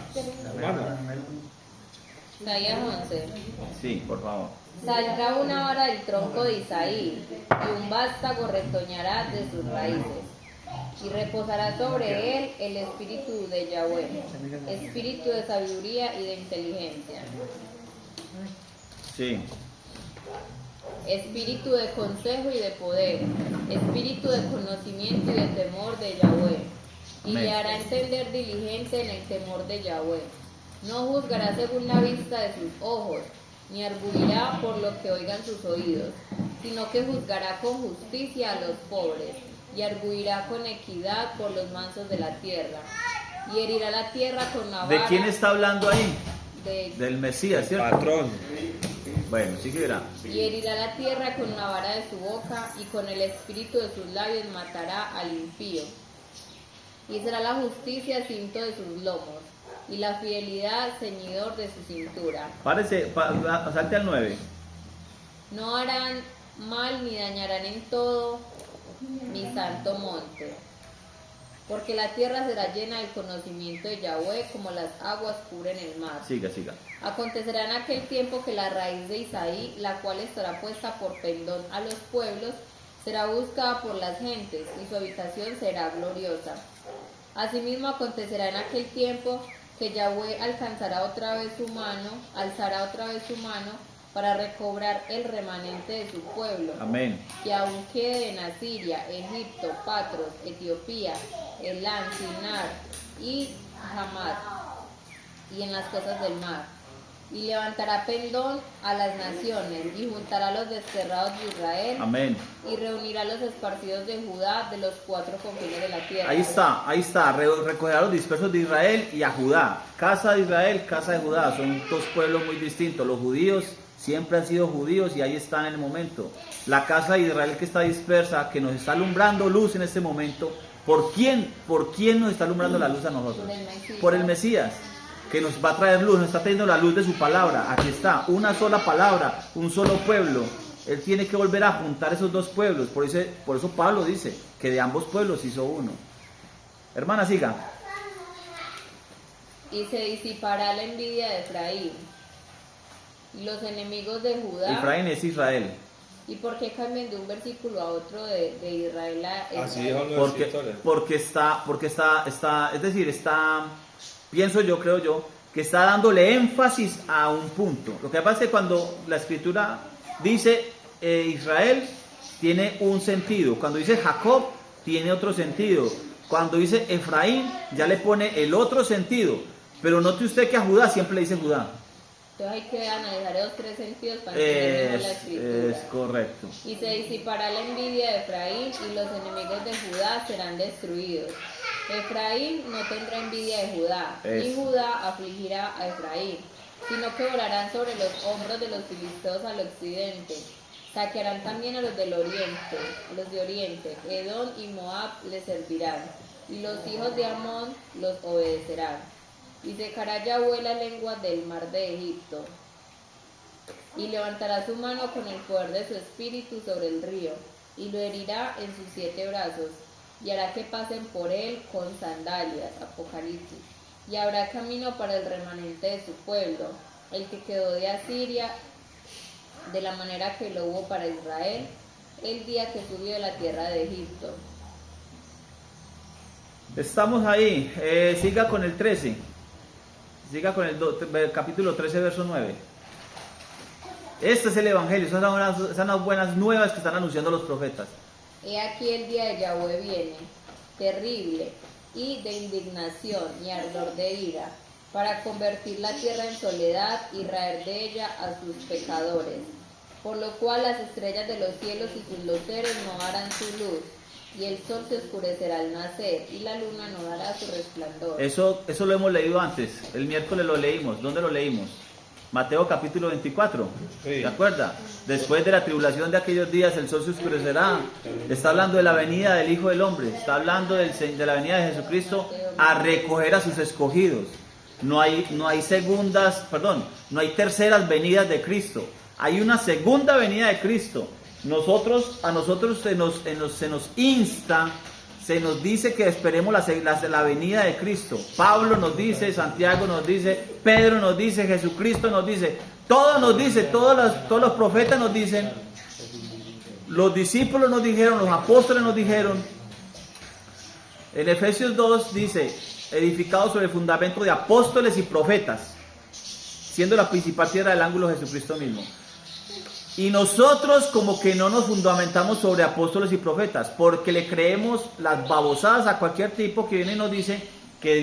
Hermano. Isaías 11. Sí, por favor. Saldrá una vara del tronco de Isaí, y un vástago retoñará de sus raíces. Y reposará sobre él el espíritu de Yahweh, espíritu de sabiduría y de inteligencia, Sí. espíritu de consejo y de poder, espíritu de conocimiento y de temor de Yahweh. Y Amén. le hará entender diligente en el temor de Yahweh. No juzgará según la vista de sus ojos, ni arguirá por lo que oigan sus oídos, sino que juzgará con justicia a los pobres, y arguirá con equidad por los mansos de la tierra. y herirá la tierra con una vara. ¿De quién está hablando ahí? de- Del Mesías, ¿cierto? Patrón. Bueno, sí que verá. Y herirá la tierra con una vara de su boca, y con el espíritu de sus labios matará al impío. Y será la justicia cinto de sus lomos, y la fidelidad ceñidor de su cintura. Párese, salte al 9. No harán mal ni dañarán en todo mi santo monte, porque la tierra será llena del conocimiento de Yahweh como las aguas cubren el mar. Siga, siga. Acontecerá en aquel tiempo que la raíz de Isaí, la cual estará puesta por pendón a los pueblos, será buscada por las gentes, y su habitación será gloriosa. Asimismo acontecerá en aquel tiempo que Yahweh alzará otra vez su mano para recobrar el remanente de su pueblo, Amén. que aún quede en Asiria, Egipto, Patros, Etiopía, Elán, Sinar y Hamad, y en las cosas del mar. Y levantará pendón a las naciones, y juntará a los desterrados de Israel, Amén. y reunirá a los esparcidos de Judá de los 4 confines de la tierra. Ahí está. Recogerá a los dispersos de Israel y a Judá. Casa de Israel, casa de Judá. Son dos pueblos muy distintos. Los judíos siempre han sido judíos y ahí están en el momento. La casa de Israel que está dispersa, que nos está alumbrando luz en este momento. ¿Por quién nos está alumbrando la luz a nosotros? Por el Mesías, que nos va a traer luz, nos está trayendo la luz de su palabra. Aquí está, una sola palabra, un solo pueblo. Él tiene que volver a juntar esos dos pueblos. Por eso Pablo dice que de ambos pueblos hizo uno. Hermana, siga. Y se disipará la envidia de Efraín y los enemigos de Judá. Efraín es Israel. ¿Y por qué cambian de un versículo a otro de Israel a Efraín? Así dijo los escritores. Porque creo yo, que está dándole énfasis a un punto. Lo que pasa es que cuando la escritura dice Israel, tiene un sentido. Cuando dice Jacob, tiene otro sentido. Cuando dice Efraín, ya le pone el otro sentido. Pero note usted que a Judá siempre le dice Judá. Entonces hay que analizar esos 3 sentidos para entender mejor la escritura. Es correcto. Y se disipará la envidia de Efraín, y los enemigos de Judá serán destruidos. Efraín no tendrá envidia de Judá, ni Judá afligirá a Efraín, sino que volarán sobre los hombros de los filisteos al occidente. Saquearán también a los del oriente, los de oriente. Edom y Moab les servirán, y los hijos de Amón los obedecerán. Y secará Yahweh la lengua del mar de Egipto, y levantará su mano con el poder de su espíritu sobre el río, y lo herirá en sus 7 brazos, y hará que pasen por él con sandalias. Apocalipsis. Y habrá camino para el remanente de su pueblo, el que quedó de Asiria, de la manera que lo hubo para Israel el día que subió de la tierra de Egipto. Estamos ahí. Siga con el 13. Siga con el capítulo 13, verso 9. Este es el Evangelio. Esas son las buenas nuevas que están anunciando los profetas. He aquí el día de Yahweh viene, terrible, y de indignación y ardor de ira, para convertir la tierra en soledad y raer de ella a sus pecadores. Por lo cual las estrellas de los cielos y sus luceros no harán su luz, y el sol se oscurecerá al nacer, y la luna no dará su resplandor. Eso lo hemos leído antes. El miércoles lo leímos. ¿Dónde lo leímos? Mateo capítulo 24. Sí. ¿Se acuerda? Después de la tribulación de aquellos días, el sol se oscurecerá. Está hablando de la venida del Hijo del Hombre. Está hablando de la venida de Jesucristo a recoger a sus escogidos. No hay terceras venidas de Cristo. Hay una segunda venida de Cristo. A nosotros se nos insta, se nos dice que esperemos la venida de Cristo. Pablo nos dice, Santiago nos dice, Pedro nos dice, Jesucristo nos dice, todos nos dice, todos los profetas nos dicen, los discípulos nos dijeron, los apóstoles nos dijeron. En Efesios 2 dice, edificado sobre el fundamento de apóstoles y profetas, siendo la principal piedra del ángulo Jesucristo mismo. Y nosotros como que no nos fundamentamos sobre apóstoles y profetas, porque le creemos las babosadas a cualquier tipo que viene y nos dice que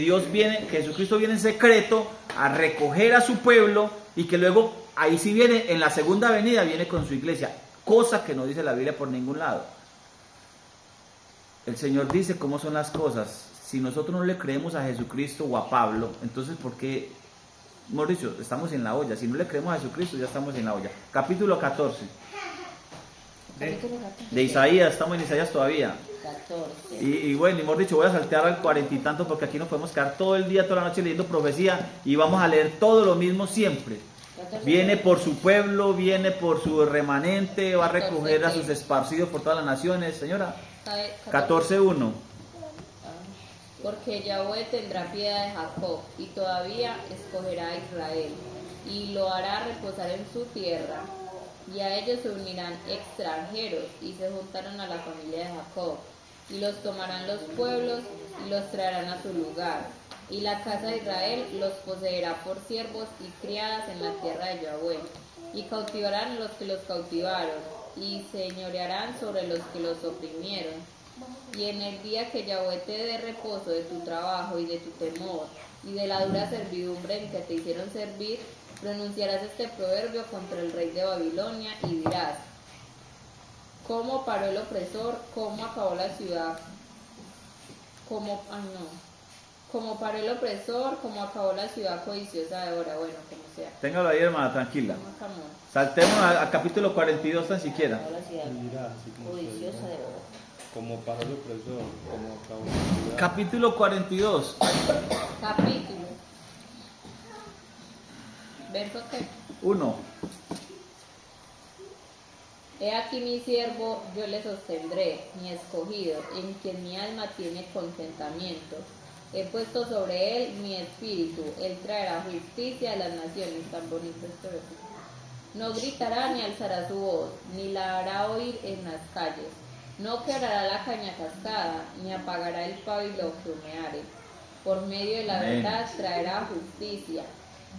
Jesucristo viene en secreto a recoger a su pueblo, y que luego ahí sí viene, en la segunda venida viene con su iglesia, cosa que no dice la Biblia por ningún lado. El Señor dice cómo son las cosas. si nosotros no le creemos a Jesucristo o a Pablo, entonces ¿por qué? Hemos dicho, estamos en la olla. Si no le creemos a Jesucristo, ya estamos en la olla. Capítulo 14 Capítulo 14. de Isaías, estamos en Isaías todavía. 14. Y bueno, hemos dicho, voy a saltear al 40 y tanto porque aquí nos podemos quedar todo el día, toda la noche leyendo profecía y vamos a leer todo lo mismo siempre. 14. Viene por su pueblo, viene por su remanente, va a recoger a sus esparcidos por todas las naciones. Señora, 14:1. Porque Yahweh tendrá piedad de Jacob y todavía escogerá a Israel y lo hará reposar en su tierra. Y a ellos se unirán extranjeros y se juntarán a la familia de Jacob y los tomarán los pueblos y los traerán a su lugar. Y la casa de Israel los poseerá por siervos y criadas en la tierra de Yahweh. Y cautivarán los que los cautivaron y señorearán sobre los que los oprimieron. Y en el día que Yahweh te dé reposo de tu trabajo y de tu temor y de la dura servidumbre en que te hicieron servir, pronunciarás este proverbio contra el rey de Babilonia y dirás: ¿cómo paró el opresor? ¿Cómo acabó la ciudad? ¿Cómo paró el opresor? ¿Cómo acabó la ciudad codiciosa de ora? Bueno, como sea. Téngalo ahí, hermana, tranquila. Come on. Saltemos a capítulo 42 tan siquiera. Acabó la ciudad Mira, así como codiciosa soy, de oro. como para el opresor, como acabó la ciudad. Capítulo 42. Capítulo. Verso qué. 1. He aquí mi siervo, yo le sostendré, mi escogido, en quien mi alma tiene contentamiento. He puesto sobre él mi espíritu, él traerá justicia a las naciones. Tan bonito este versículo. No gritará ni alzará su voz, ni la hará oír en las calles. No quebrará la caña cascada, ni apagará el pabilo que humeare. Por medio de la Amén. verdad traerá justicia.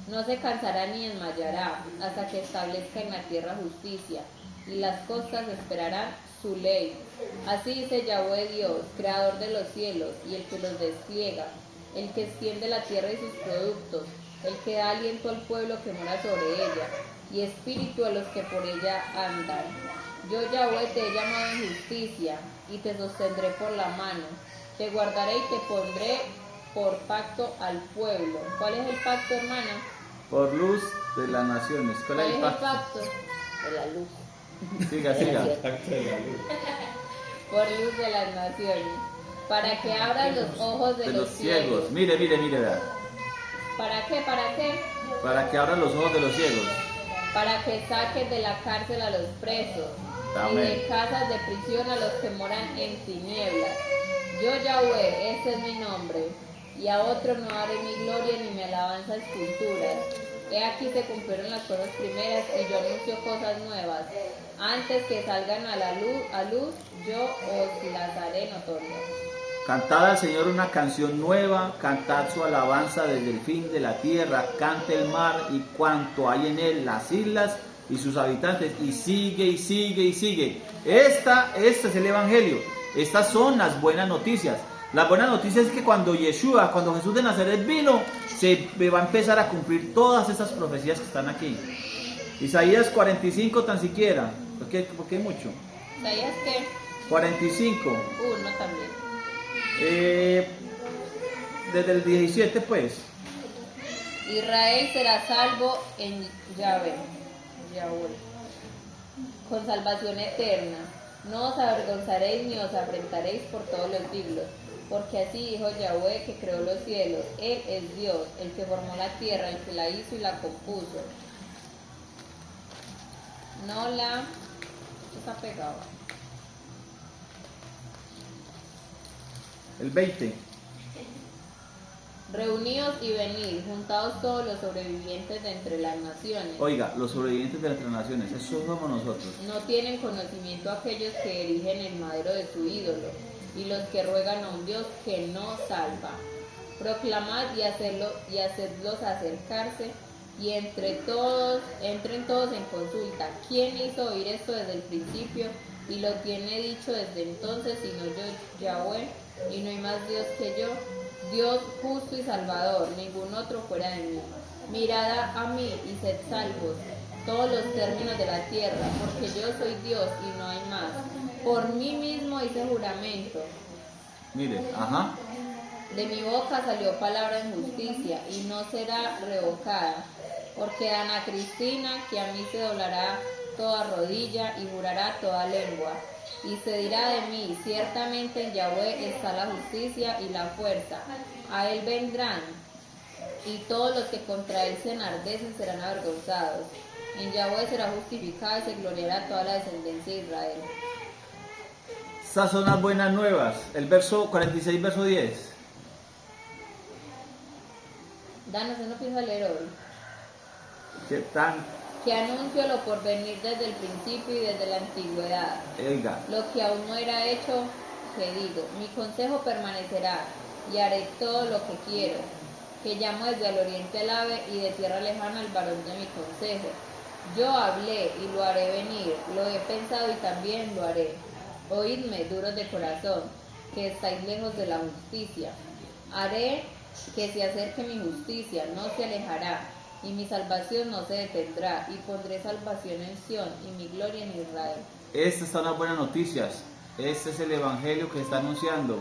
No se cansará ni desmayará, hasta que establezca en la tierra justicia, y las costas esperarán su ley. Así dice Yahweh Dios, creador de los cielos, y el que los despliega, el que extiende la tierra y sus productos, el que da aliento al pueblo que mora sobre ella, y espíritu a los que por ella andan. Yo, Yahweh, te he llamado en justicia, y te sostendré por la mano. Te guardaré y te pondré por pacto al pueblo. ¿Cuál es el pacto, hermana? Por luz de las naciones. ¿Cuál es el pacto? pacto? De la luz. Siga, siga. Pacto de la luz. Por luz de las naciones, para que abran los ojos de los ciegos. Mire, vea. ¿Para qué? ¿Para qué? Para que abran los ojos de los ciegos. Para que saques de la cárcel a los presos y Amén. de casas de prisión a los que moran en tinieblas. Yo, Yahweh, ese es mi nombre, y a otro no haré mi gloria ni mi alabanza esculturas. He aquí se cumplieron las cosas primeras y yo anuncio cosas nuevas. Antes que salgan a la luz, yo os las haré notorias. Cantad al Señor una canción nueva, cantad su alabanza desde el fin de la tierra, cante el mar y cuanto hay en él, las islas y sus habitantes, y sigue y sigue y sigue. Este es el Evangelio, estas son las buenas noticias. La buena noticia es que cuando Jesús de Nazaret vino, se va a empezar a cumplir todas esas profecías que están aquí. Isaías 45 tan siquiera, porque hay mucho. ¿Sabías que? 45. Uno también. Desde el 17 pues. Israel será salvo en Yahweh, con salvación eterna. No os avergonzaréis ni os afrentaréis por todos los siglos, porque así dijo Yahweh, que creó los cielos. Él es Dios, el que formó la tierra, el que la hizo y la compuso. Está pegado. El 20. Reuníos y venid, juntaos todos los sobrevivientes de entre las naciones. Oiga, los sobrevivientes de las naciones, esos somos nosotros. No tienen conocimiento aquellos que erigen el madero de su ídolo, y los que ruegan a un Dios que no salva. Proclamad y hacedlos acercarse, y entren todos en consulta. ¿Quién hizo oír esto desde el principio, y lo tiene dicho desde entonces, sino yo, Yahweh, y no hay más Dios que yo? Dios justo y salvador, ningún otro fuera de mí. Mirad a mí y sed salvos, todos los términos de la tierra, porque yo soy Dios y no hay más. Por mí mismo hice juramento. Mire, ajá. De mi boca salió palabra en justicia y no será revocada, porque Ana Cristina, que a mí se doblará toda rodilla y jurará toda lengua, y se dirá de mí, ciertamente en Yahweh está la justicia y la fuerza, a él vendrán, y todos los que contra él se enardecen serán avergonzados. En Yahweh será justificada y se gloriará toda la descendencia de Israel. Estas son las buenas nuevas. El verso 46, verso 10. Danos, no pienso leer hoy. ¿Qué tan? Que anuncio lo por venir desde el principio y desde la antigüedad. Oiga, Lo que aún no era hecho, que digo, mi consejo permanecerá, y haré todo lo que quiero. Que llamo desde el oriente al ave y de tierra lejana al varón de mi consejo. Yo hablé y lo haré venir, lo he pensado y también lo haré. Oídme, duros de corazón, que estáis lejos de la justicia. Haré que se acerque mi justicia, no se alejará, y mi salvación no se detendrá, y pondré salvación en Sión y mi gloria en Israel. estas son las buenas noticias. Este es el evangelio que está anunciando.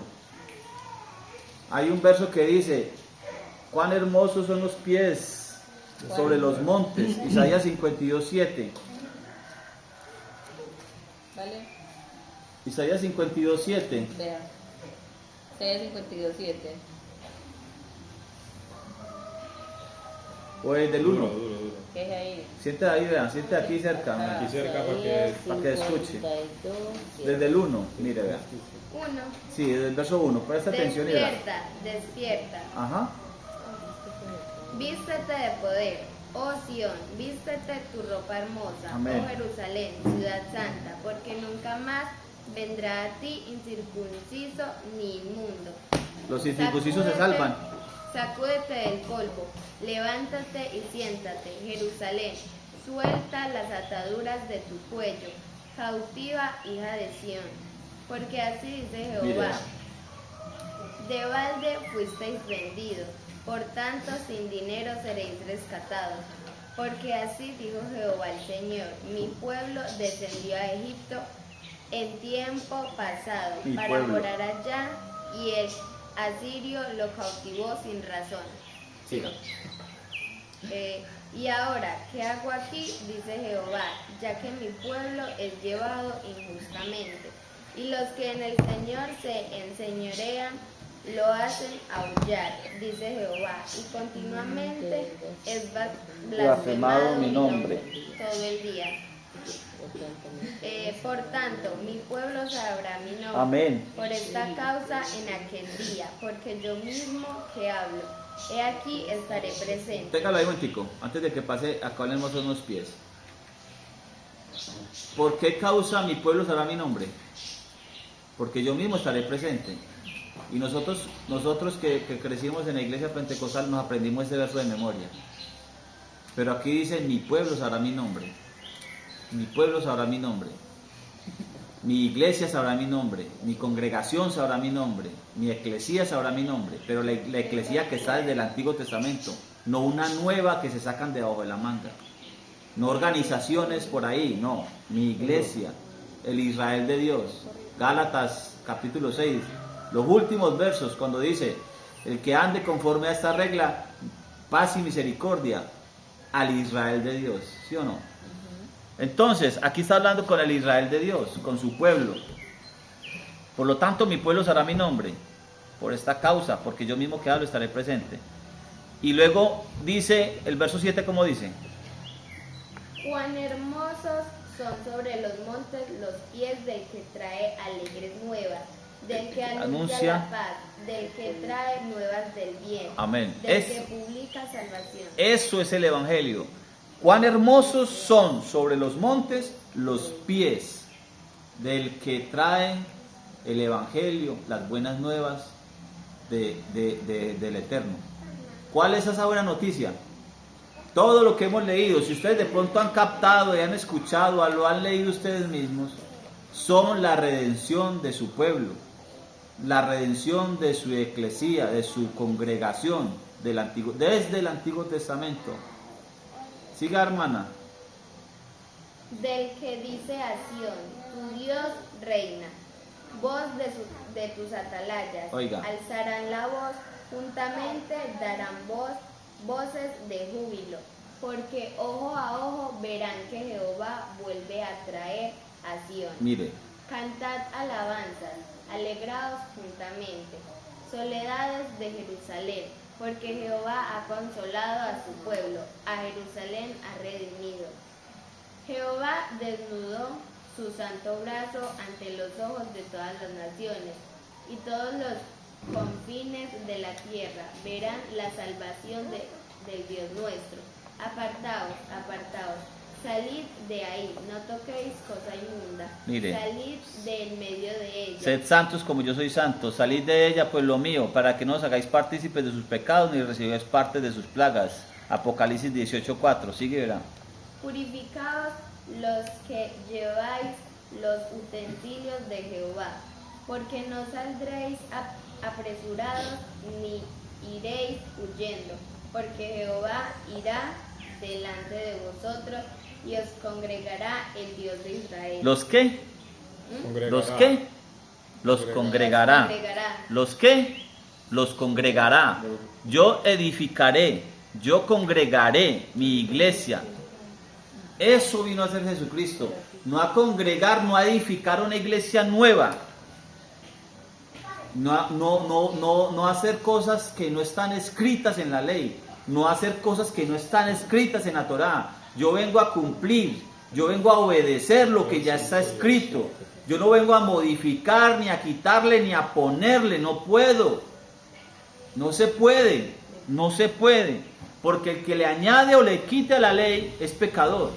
Hay un verso que dice: cuán hermosos son los pies sobre los montes. Isaías 52:7. ¿Vale? Isaías 52:7. Vea. Isaías 52:7. O el del 1. Duro, duro, duro. ¿Qué es ahí? Siente ahí, vean, siente aquí cerca. Aquí cerca para que escuche. 52, Desde el 1, mire, vean. 1. Sí, desde el verso 1. Presta atención y vean. Despierta, despierta. Ajá. Vístete de poder, oh Sión, vístete tu ropa hermosa, Amén. oh Jerusalén, ciudad santa, porque nunca más vendrá a ti incircunciso ni inmundo. Los incircuncisos se salvan. Sacúdete del polvo, levántate y siéntate, Jerusalén, suelta las ataduras de tu cuello, cautiva hija de Sión, porque así dice Jehová, de balde fuisteis vendidos, por tanto sin dinero seréis rescatados, porque así dijo Jehová el Señor, mi pueblo descendió a Egipto en tiempo pasado, Mi para pueblo. morar allá, y el asirio lo cautivó sin razón. Siga. Y ahora, ¿qué hago aquí? Dice Jehová, ya que mi pueblo es llevado injustamente, y los que en el Señor se enseñorean lo hacen aullar, dice Jehová, y continuamente es blasfemado mi nombre todo el día. Por tanto, mi pueblo sabrá mi nombre. Amén. Por esta causa en aquel día, porque yo mismo que hablo, he aquí estaré presente. Téngalo ahí un momentico, antes de que pase, acá hablemos de unos pies. ¿Por qué causa mi pueblo sabrá mi nombre? Porque yo mismo estaré presente. Y nosotros que crecimos en la iglesia pentecostal nos aprendimos este verso de memoria. Pero aquí dice, mi pueblo sabrá mi nombre. Mi pueblo sabrá mi nombre. Mi iglesia sabrá mi nombre. Mi congregación sabrá mi nombre. Mi eclesía sabrá mi nombre. Pero la eclesía que está desde el Antiguo Testamento, no una nueva que se sacan de abajo de la manga. No organizaciones por ahí, no. Mi iglesia, el Israel de Dios. Gálatas capítulo 6. Los últimos versos cuando dice, el que ande conforme a esta regla, paz y misericordia al Israel de Dios, ¿sí o no? Entonces, aquí está hablando con el Israel de Dios, con su pueblo. Por lo tanto, mi pueblo será mi nombre, por esta causa, porque yo mismo que hablo estaré presente. Y luego dice, el verso 7, ¿cómo dice? Cuán hermosos son sobre los montes los pies del que trae alegres nuevas, del que anuncia la paz, del que trae nuevas del bien, Amén. del que publica salvación. Eso es el Evangelio. Cuán hermosos son sobre los montes los pies del que trae el Evangelio, las buenas nuevas del Eterno. ¿Cuál es esa buena noticia? Todo lo que hemos leído, si ustedes de pronto han captado y han escuchado, lo han leído ustedes mismos, son la redención de su pueblo, la redención de su eclesía, de su congregación, desde el Antiguo Testamento. Siga, hermana. Del que dice a Sión, tu Dios reina. voz de tus atalayas. Oiga. Alzarán la voz, juntamente darán voces de júbilo, porque ojo a ojo verán que Jehová vuelve a traer a Sión. Mire, Cantad alabanzas, alegraos juntamente, soledades de Jerusalén, porque Jehová ha consolado a su pueblo, a Jerusalén ha redimido. Jehová desnudó su santo brazo ante los ojos de todas las naciones, y todos los confines de la tierra verán la salvación del Dios nuestro. Apartaos, apartaos, salid de ahí, no toquéis cosa inmunda. Mire. Salid de en medio de ella. sed santos como yo soy santo, salid de ella pues lo mío, para que no os hagáis partícipes de sus pecados ni recibáis parte de sus plagas. Apocalipsis 18:4, sigue, verá. Purificaos los que lleváis los utensilios de Jehová, porque no saldréis apresurados ni iréis huyendo, porque Jehová irá delante de vosotros y os congregará el Dios de Israel. ¿Los qué? ¿Los Congregará. qué? Los congregará. Congregará. ¿Los qué? Los congregará. Yo edificaré, yo congregaré mi iglesia. Eso vino a hacer Jesucristo. No a congregar, no a edificar una iglesia nueva. No a hacer cosas que no están escritas en la ley. No a hacer cosas que no están escritas en la Torá. Yo vengo a cumplir, yo vengo a obedecer lo que ya está escrito. Yo no vengo a modificar, ni a quitarle, ni a ponerle. No puedo. No se puede. No se puede. Porque el que le añade o le quite a la ley es pecador.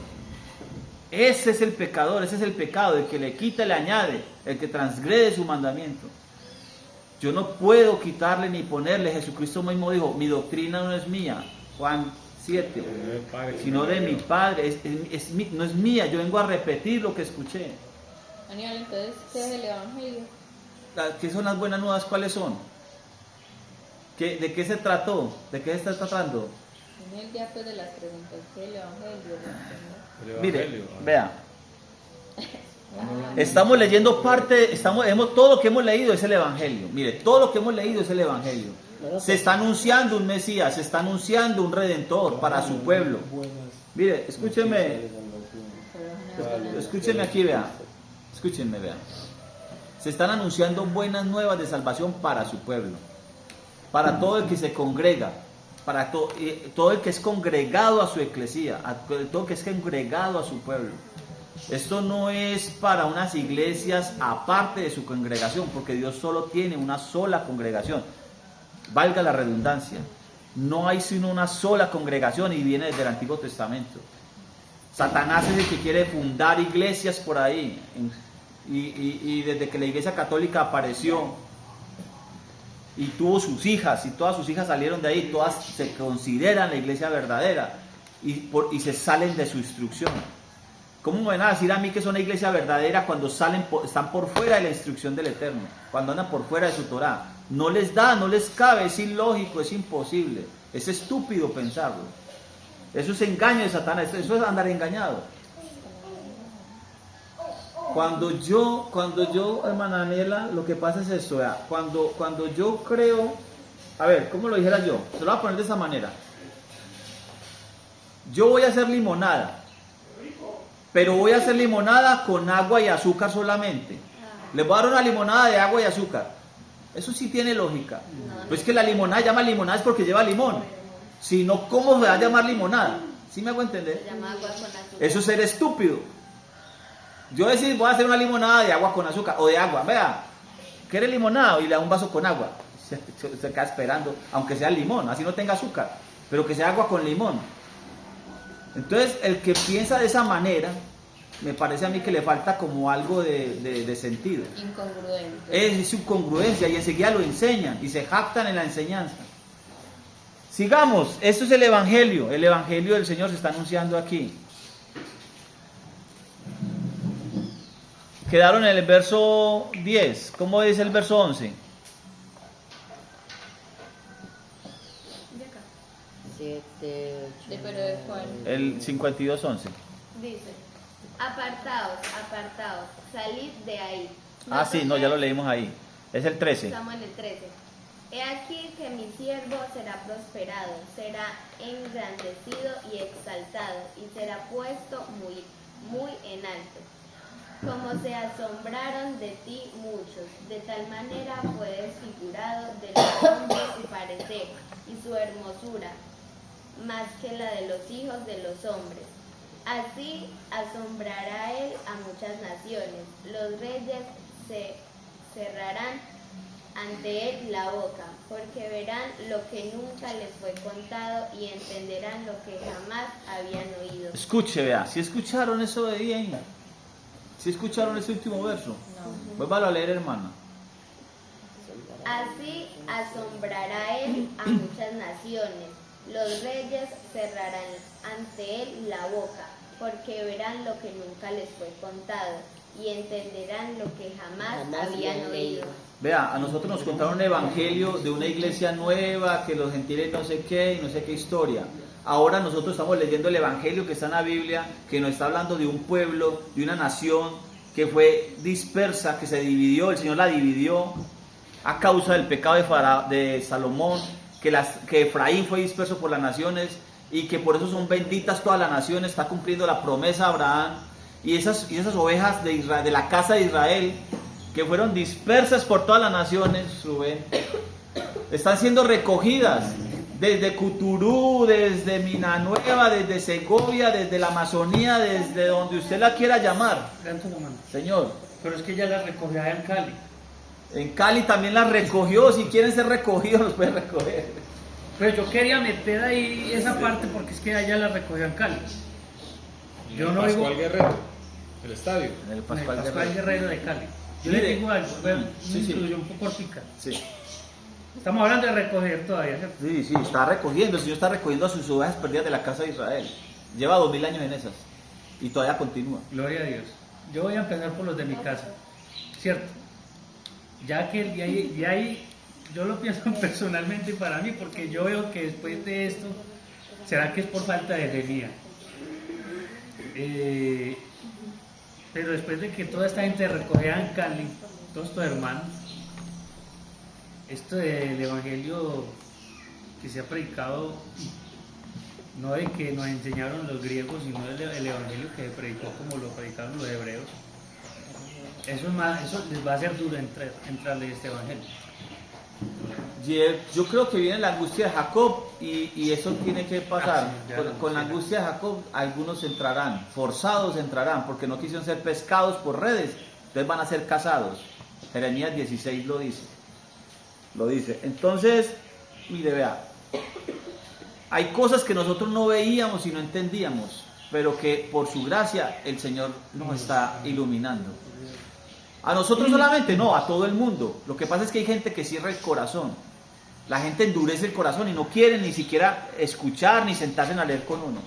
Ese es el pecador, ese es el pecado, el que le quita y le añade, el que transgrede su mandamiento. Yo no puedo quitarle ni ponerle. Jesucristo mismo dijo, mi doctrina no es mía, Juan 7, sino de mi Padre, no es mía, yo vengo a repetir lo que escuché. Aníbal, entonces, ¿qué es el Evangelio? ¿Qué son las buenas nuevas? ¿Cuáles son? ¿De qué se trató? ¿De qué se está tratando? En el día pues de las preguntas, ¿qué es el Evangelio? El Mire, Evangelio. vea. Estamos leyendo todo lo que hemos leído es el Evangelio. Mire, todo lo que hemos leído es el Evangelio. Se está anunciando un Mesías, se está anunciando un Redentor para su pueblo. Mire, escúcheme aquí, vea. Escúchenme, vea. Se están anunciando buenas nuevas de salvación para su pueblo. Para todo el que se congrega. Para todo el que es congregado a su eclesía. Todo el que es congregado a su pueblo. Esto no es para unas iglesias aparte de su congregación, porque Dios solo tiene una sola congregación. Valga la redundancia. No hay sino una sola congregación y viene desde el Antiguo Testamento. Satanás es el que quiere fundar iglesias por ahí. Y desde que la Iglesia Católica apareció y tuvo sus hijas, y todas sus hijas salieron de ahí, todas se consideran la iglesia verdadera y se salen de su instrucción. ¿Cómo me van a decir a mí que son una iglesia verdadera cuando están por fuera de la instrucción del Eterno? Cuando andan por fuera de su Torá. No les cabe, es ilógico, es imposible. Es estúpido pensarlo. Eso es engaño de Satanás, eso es andar engañado. Cuando yo, hermana Daniela, lo que pasa es esto, ¿verdad? Cuando yo creo, a ver, ¿cómo lo dijera yo? Se lo voy a poner de esa manera. Yo voy a hacer limonada. Pero voy a hacer limonada con agua y azúcar solamente. Les voy a dar una limonada de agua y azúcar. Eso sí tiene lógica. Pues que la limonada llama limonada es porque lleva limón. Si no, ¿cómo se va a llamar limonada? ¿Sí me hago entender? Se llama agua con azúcar. Eso es ser estúpido. Yo decir, voy a hacer una limonada de agua con azúcar. O de agua, vea. ¿Quiere limonada? Y le da un vaso con agua. Se queda esperando, aunque sea limón, así no tenga azúcar. Pero que sea agua con limón. Entonces, el que piensa de esa manera, me parece a mí que le falta como algo de sentido. Incongruente. Es incongruencia y enseguida lo enseñan y se jactan en la enseñanza. Sigamos, esto es el Evangelio del Señor se está anunciando aquí. Quedaron en el verso 10, ¿cómo dice el verso 11? 7, 8. ¿Pero de cuál? El 52:11. Dice, apartaos, apartaos, salid de ahí. Ah, sí, no, ya lo leímos ahí. Es el 13. Estamos en el 13. He aquí que mi siervo será prosperado, será engrandecido y exaltado, y será puesto muy, muy en alto. Como se asombraron de ti muchos, de tal manera fue desfigurado de los hombres su parecer y su hermosura, más que la de los hijos de los hombres. Así asombrará él a muchas naciones, los reyes se cerrarán ante él la boca, porque verán lo que nunca les fue contado y entenderán lo que jamás habían oído. Escuche, vea, si escucharon eso de bien, si escucharon ese último verso, vuélvalo a leer, hermana. Así asombrará él a muchas naciones, los reyes cerrarán ante él la boca, porque verán lo que nunca les fue contado y entenderán lo que jamás habían oído. Vea, a nosotros nos contaron un evangelio de una iglesia nueva, que los gentiles no sé qué y no sé qué historia. Ahora nosotros estamos leyendo el evangelio que está en la Biblia, que nos está hablando de un pueblo, de una nación que fue dispersa, que se dividió, el Señor la dividió a causa del pecado de Salomón, que Efraín fue disperso por las naciones y que por eso son benditas todas las naciones, está cumpliendo la promesa de Abraham. Y esas ovejas de Israel, de la casa de Israel, que fueron dispersas por todas las naciones, Rubén, están siendo recogidas desde Cuturú, desde Minanueva, desde Segovia, desde la Amazonía, desde donde usted la quiera llamar. Señor. Pero es que ya la recogió allá en Cali. En Cali también las recogió, si quieren ser recogidos los pueden recoger. Pero yo quería meter ahí esa parte porque es que allá la recogió en Cali. Yo no digo... Pascual Guerrero, el estadio. En el El Pascual Pascual Guerrero. Guerrero de Cali. Yo Mire. le digo algo, Sí, sí. un poco cortica. Sí. Estamos hablando de recoger todavía, ¿cierto? Sí, sí, está recogiendo, el Señor está recogiendo a sus ovejas perdidas de la casa de Israel. Lleva 2000 años en esas y todavía continúa. Gloria a Dios. Yo voy a empezar por los de mi casa, ¿cierto? Ya que de ahí yo lo pienso personalmente para mí, porque yo veo que después de esto, ¿será que es por falta de fe mía? Pero después de que toda esta gente recogía en Cali, todos estos hermanos, esto del evangelio que se ha predicado, no de que nos enseñaron los griegos, sino el evangelio que se predicó como lo predicaron los hebreos, eso les va a ser duro entrarle a este evangelio. Yo creo que viene la angustia de Jacob y eso tiene que pasar. Con la angustia de Jacob algunos entrarán, forzados entrarán, porque no quisieron ser pescados por redes, entonces van a ser cazados. Jeremías 16 lo dice. Entonces, mire, vea, hay cosas que nosotros no veíamos y no entendíamos, pero que por su gracia el Señor nos está iluminando. A nosotros solamente, no, a todo el mundo. Lo que pasa es que hay gente que cierra el corazón. La gente endurece el corazón y no quiere ni siquiera escuchar ni sentarse a leer con uno.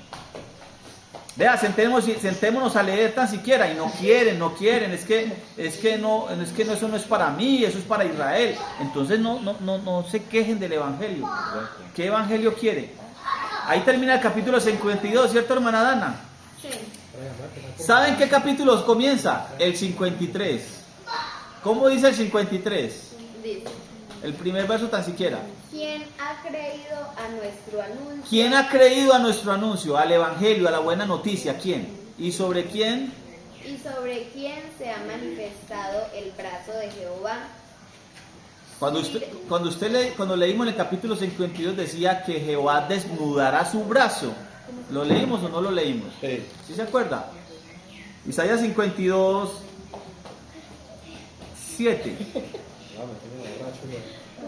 Vea, sentémonos a leer tan siquiera y no quieren. Es que no, eso no es para mí, eso es para Israel. Entonces no se quejen del evangelio. ¿Qué evangelio quiere? Ahí termina el capítulo 52, ¿cierto, hermana Dana? Sí. ¿Saben qué capítulo comienza? El 53. ¿Cómo dice el 53? Dice, El primer verso tan siquiera. ¿quién ha creído a nuestro anuncio? ¿Quién ha creído a nuestro anuncio, al evangelio, a la buena noticia? ¿Quién? ¿Y sobre quién? ¿Y sobre quién se ha manifestado el brazo de Jehová? Cuando leímos en el capítulo 52 decía que Jehová desnudará su brazo. ¿Lo leímos o no lo leímos? ¿Sí se acuerda? Isaías 52, 7.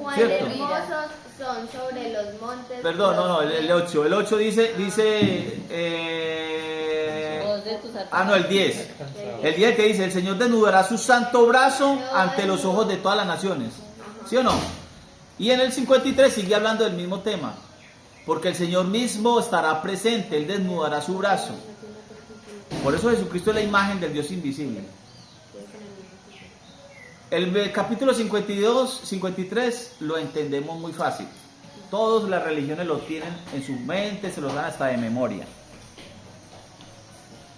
Cuán Cierto. hermosos son sobre los montes. Perdón, no, el 8. El 8 dice Voz de tus el 10. El 10 que dice, el Señor desnudará su santo brazo ante los ojos de todas las naciones. ¿Sí o no? Y en el 53 sigue hablando del mismo tema. Porque el Señor mismo estará presente, Él desnudará su brazo. Por eso Jesucristo es la imagen del Dios invisible. El capítulo 52, 53 lo entendemos muy fácil. Todas las religiones lo tienen en su mente, se los dan hasta de memoria.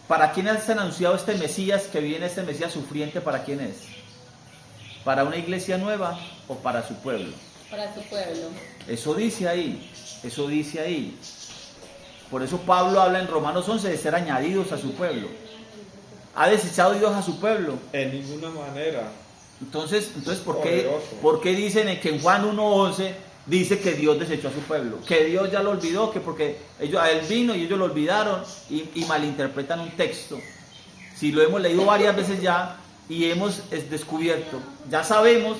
¿Para quién es anunciado este Mesías que viene, este Mesías sufriente? ¿Para quién es? ¿Para una iglesia nueva o para su pueblo? Para su pueblo. Eso dice ahí, eso dice ahí. Por eso Pablo habla en Romanos 11 de ser añadidos a su pueblo. ¿Ha desechado Dios a su pueblo? En ninguna manera. Entonces ¿por Poderoso. qué dicen que en Juan 1:11 dice que Dios desechó a su pueblo? Que Dios ya lo olvidó, que porque a él vino y ellos lo olvidaron y malinterpretan un texto. Si lo hemos leído varias veces ya y hemos descubierto, ya sabemos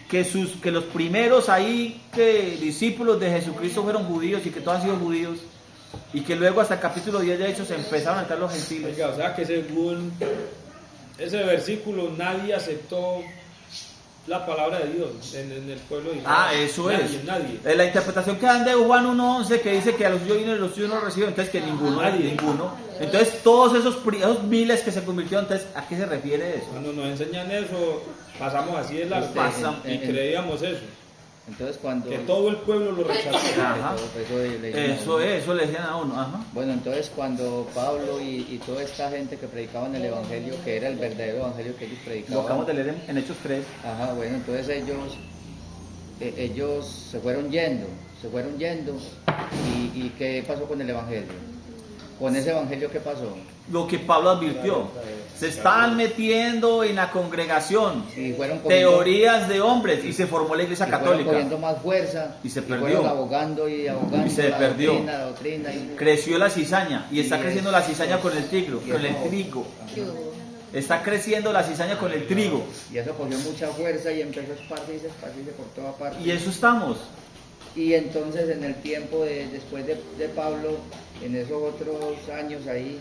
que los primeros discípulos de Jesucristo fueron judíos y que todos han sido judíos, y que luego hasta el capítulo 10 de Hechos empezaron a entrar los gentiles. Oiga, o sea que según ese versículo nadie aceptó la palabra de Dios en el pueblo de Israel. Eso nadie, es. Nadie. La interpretación que dan de Juan 1:11 que dice que a los suyos vino y los suyos no lo recibieron, entonces que ninguno. Entonces todos esos miles que se convirtieron, entonces ¿a qué se refiere eso? Cuando nos enseñan eso, pasamos así de largo y creíamos eso. Entonces cuando... Que todo el pueblo lo rechazó. Ajá. Eso le decían a uno. Ajá. Bueno, entonces cuando Pablo y toda esta gente que predicaban el evangelio, que era el verdadero evangelio que ellos Lo predicaban. acabamos de leer en Hechos 3. Ajá, bueno, entonces ellos se fueron yendo. ¿Y qué pasó con el evangelio? Con ese evangelio, ¿qué pasó? Lo que Pablo advirtió. Se estaban metiendo en la congregación Y fueron cogiendo, teorías de hombres y se formó la iglesia fueron católica. cogiendo más fuerza Y se fueron perdió. abogando Y se la perdió. doctrina y... Creció la cizaña y está creciendo la cizaña con el trigo. Está creciendo la cizaña con el trigo. Y eso cogió mucha fuerza y empezó a esparcirse por toda parte. Y eso estamos. Y entonces en el tiempo después de Pablo, en esos otros años ahí,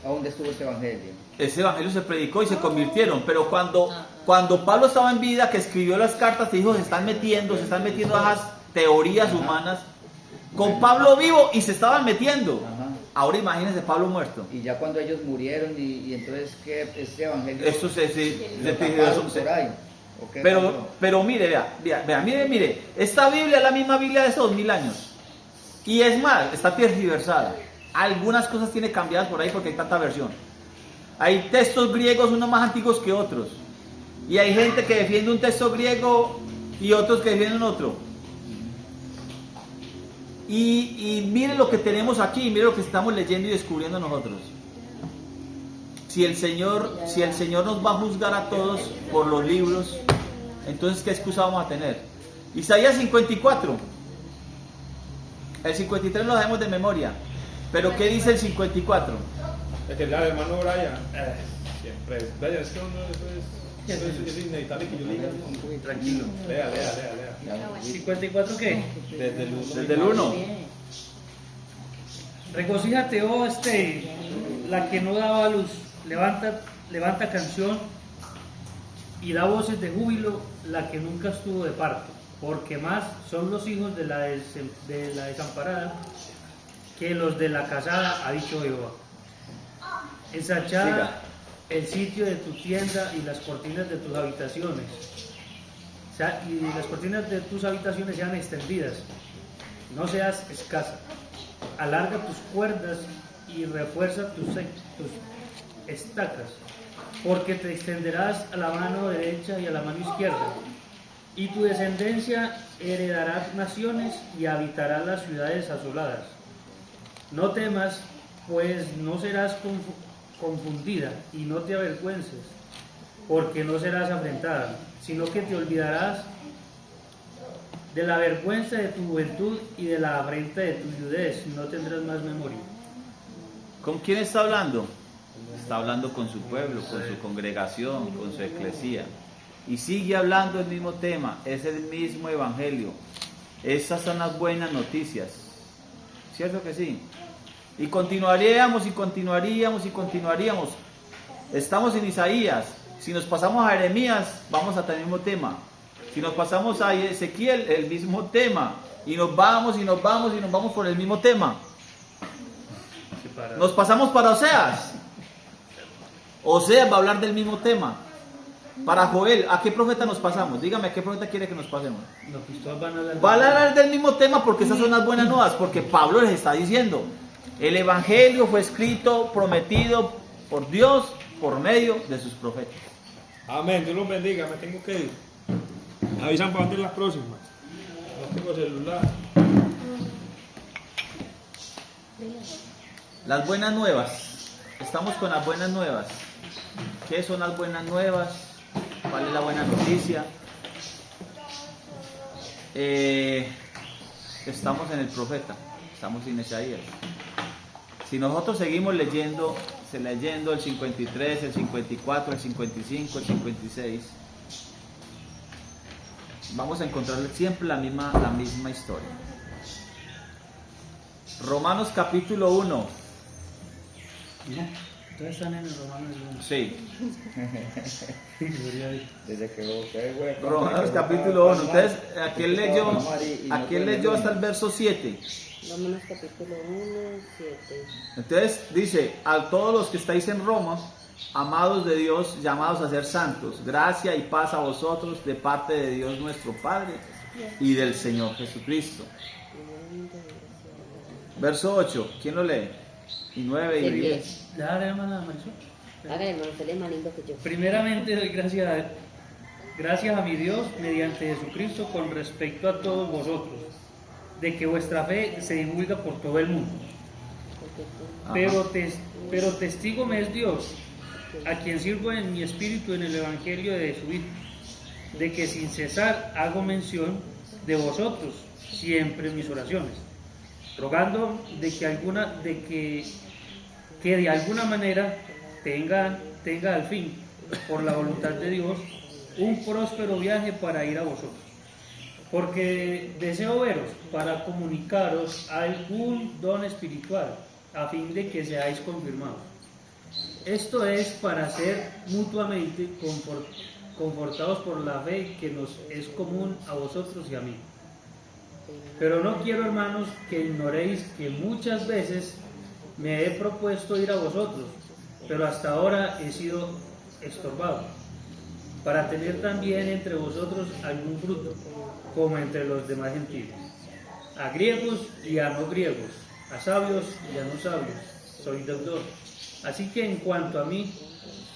¿a dónde estuvo este evangelio? Ese evangelio se predicó y se convirtieron. Pero cuando Pablo estaba en vida, que escribió las cartas, dijo, se están metiendo a esas teorías humanas. Con Pablo vivo y se estaban metiendo. Ajá. Ahora imagínense Pablo muerto. Y ya cuando ellos murieron y entonces que este evangelio Eso se taparon por ahí. ¿O qué pasó? pero mire, vea, mire, esta Biblia es la misma Biblia de hace 2000 años. Y es más, está tergiversada. Algunas cosas tiene cambiadas por ahí porque hay tanta versión. Hay textos griegos unos más antiguos que otros. Y hay gente que defiende un texto griego y otros que defienden otro. Y mire lo que tenemos aquí, mire lo que estamos leyendo y descubriendo nosotros. Si el Señor nos va a juzgar a todos por los libros, entonces ¿qué excusa vamos a tener? Isaías 54. El 53 lo sabemos de memoria. Pero ¿qué dice el 54? Es que el hermano Brian, siempre. Brian, es que eso es inevitable que yo diga. Tranquilo. Lea. ¿54 qué? Desde el 1. Regocíjate, oh la que no daba luz, levanta canción y da voces de júbilo, la que nunca estuvo de parto, porque más son los hijos de la desamparada que los de la casada, ha dicho Jehová. Ensanchada el sitio de tu tienda y las cortinas de tus habitaciones, y las cortinas de tus habitaciones sean extendidas, no seas escasa. Alarga tus cuerdas y refuerza tus estacas, porque te extenderás a la mano derecha y a la mano izquierda, y tu descendencia heredará naciones y habitará las ciudades asoladas. No temas, pues no serás confundida, y no te avergüences, porque no serás afrentada, sino que te olvidarás de la vergüenza de tu juventud y de la afrenta de tu viudez, no tendrás más memoria. ¿Con quién está hablando? Está hablando con su pueblo, con su congregación, con su eclesía. Y sigue hablando el mismo tema, es el mismo evangelio. Esas son las buenas noticias. ¿Cierto que sí? Y continuaríamos. Estamos en Isaías. Si nos pasamos a Jeremías, vamos a tener el mismo tema. Si nos pasamos a Ezequiel, el mismo tema. Y nos vamos por el mismo tema. Nos pasamos para Oseas. Oseas va a hablar del mismo tema. Para Joel, ¿a qué profeta nos pasamos? Dígame, ¿a qué profeta quiere que nos pasemos? Va a hablar del mismo tema porque esas son las buenas nuevas. Porque Pablo les está diciendo, el evangelio fue escrito, prometido por Dios por medio de sus profetas. Amén, Dios los bendiga, me tengo que ir. Me avisan para dónde es la próxima. No tengo celular. Las buenas nuevas. Estamos con las buenas nuevas. ¿Qué son las buenas nuevas? ¿Cuál es la buena noticia? Estamos en el profeta, estamos en Isaías. Si nosotros seguimos leyendo el 53, el 54, el 55, el 56, vamos a encontrar siempre la misma historia. Romanos capítulo 1. No, ustedes están en el Romanos 1. Sí. Desde que usted fue Romanos capítulo 1. Entonces, aquel leyó hasta el verso 7. Romanos capítulo 1, 7. Entonces dice, a todos los que estáis en Roma, amados de Dios, llamados a ser santos, gracia y paz a vosotros de parte de Dios nuestro Padre y del Señor Jesucristo. Verso 8, ¿quién lo lee? Y 9 y El 10. 10. Dale, hermana Marisol. Hágale, hermano, usted es más lindo que yo. Primeramente doy gracias a mi Dios mediante Jesucristo con respecto a todos vosotros, de que vuestra fe se divulga por todo el mundo. Ajá. Pero testigo me es Dios, a quien sirvo en mi espíritu en el Evangelio de su Hijo, de que sin cesar hago mención de vosotros siempre en mis oraciones, rogando de que de alguna manera tenga al fin, por la voluntad de Dios, un próspero viaje para ir a vosotros. Porque deseo veros para comunicaros algún don espiritual, a fin de que seáis confirmados. Esto es para ser mutuamente confortados por la fe que nos es común a vosotros y a mí. Pero no quiero, hermanos, que ignoréis que muchas veces me he propuesto ir a vosotros, pero hasta ahora he sido estorbado, para tener también entre vosotros algún fruto, como entre los demás gentiles. A griegos y a no griegos, a sabios y a no sabios, soy deudor. Así que en cuanto a mí,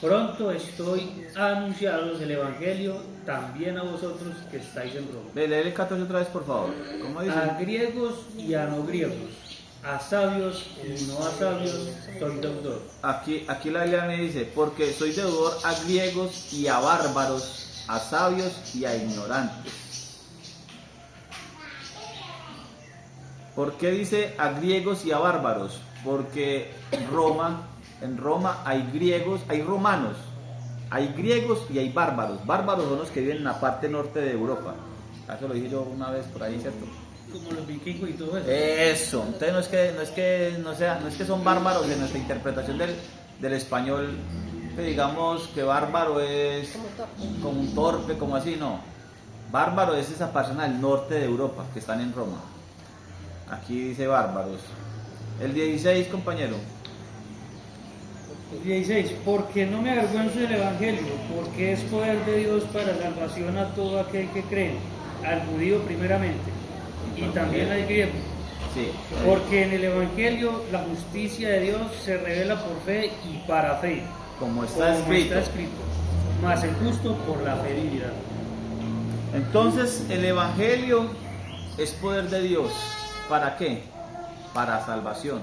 pronto estoy a anunciaros el Evangelio también a vosotros que estáis en Roma. Lee el 14 otra vez, por favor. ¿Cómo dice? A griegos y a no griegos, a sabios y no a sabios, soy deudor. Aquí la Biblia me dice, porque soy deudor a griegos y a bárbaros, a sabios y a ignorantes. ¿Por qué dice a griegos y a bárbaros? Porque en Roma hay griegos, hay romanos, hay griegos y hay bárbaros. Bárbaros son los que viven en la parte norte de Europa. Eso lo dije yo una vez por ahí, ¿cierto? Como los vikingos y todo eso. Eso. Entonces no es que son bárbaros en nuestra interpretación del español, que digamos que bárbaro es como un torpe, como así, no. Bárbaro es esa persona del norte de Europa que están en Roma. Aquí dice bárbaros. El 16, compañero. 16. Porque no me avergüenzo del Evangelio, porque es poder de Dios para salvación a todo aquel que cree, al judío primeramente, y también al griego. Sí. Porque en el Evangelio la justicia de Dios se revela por fe y para fe, Como está escrito. Mas el justo por la fe vivirá. Entonces el Evangelio es poder de Dios. ¿Para qué? Para salvación.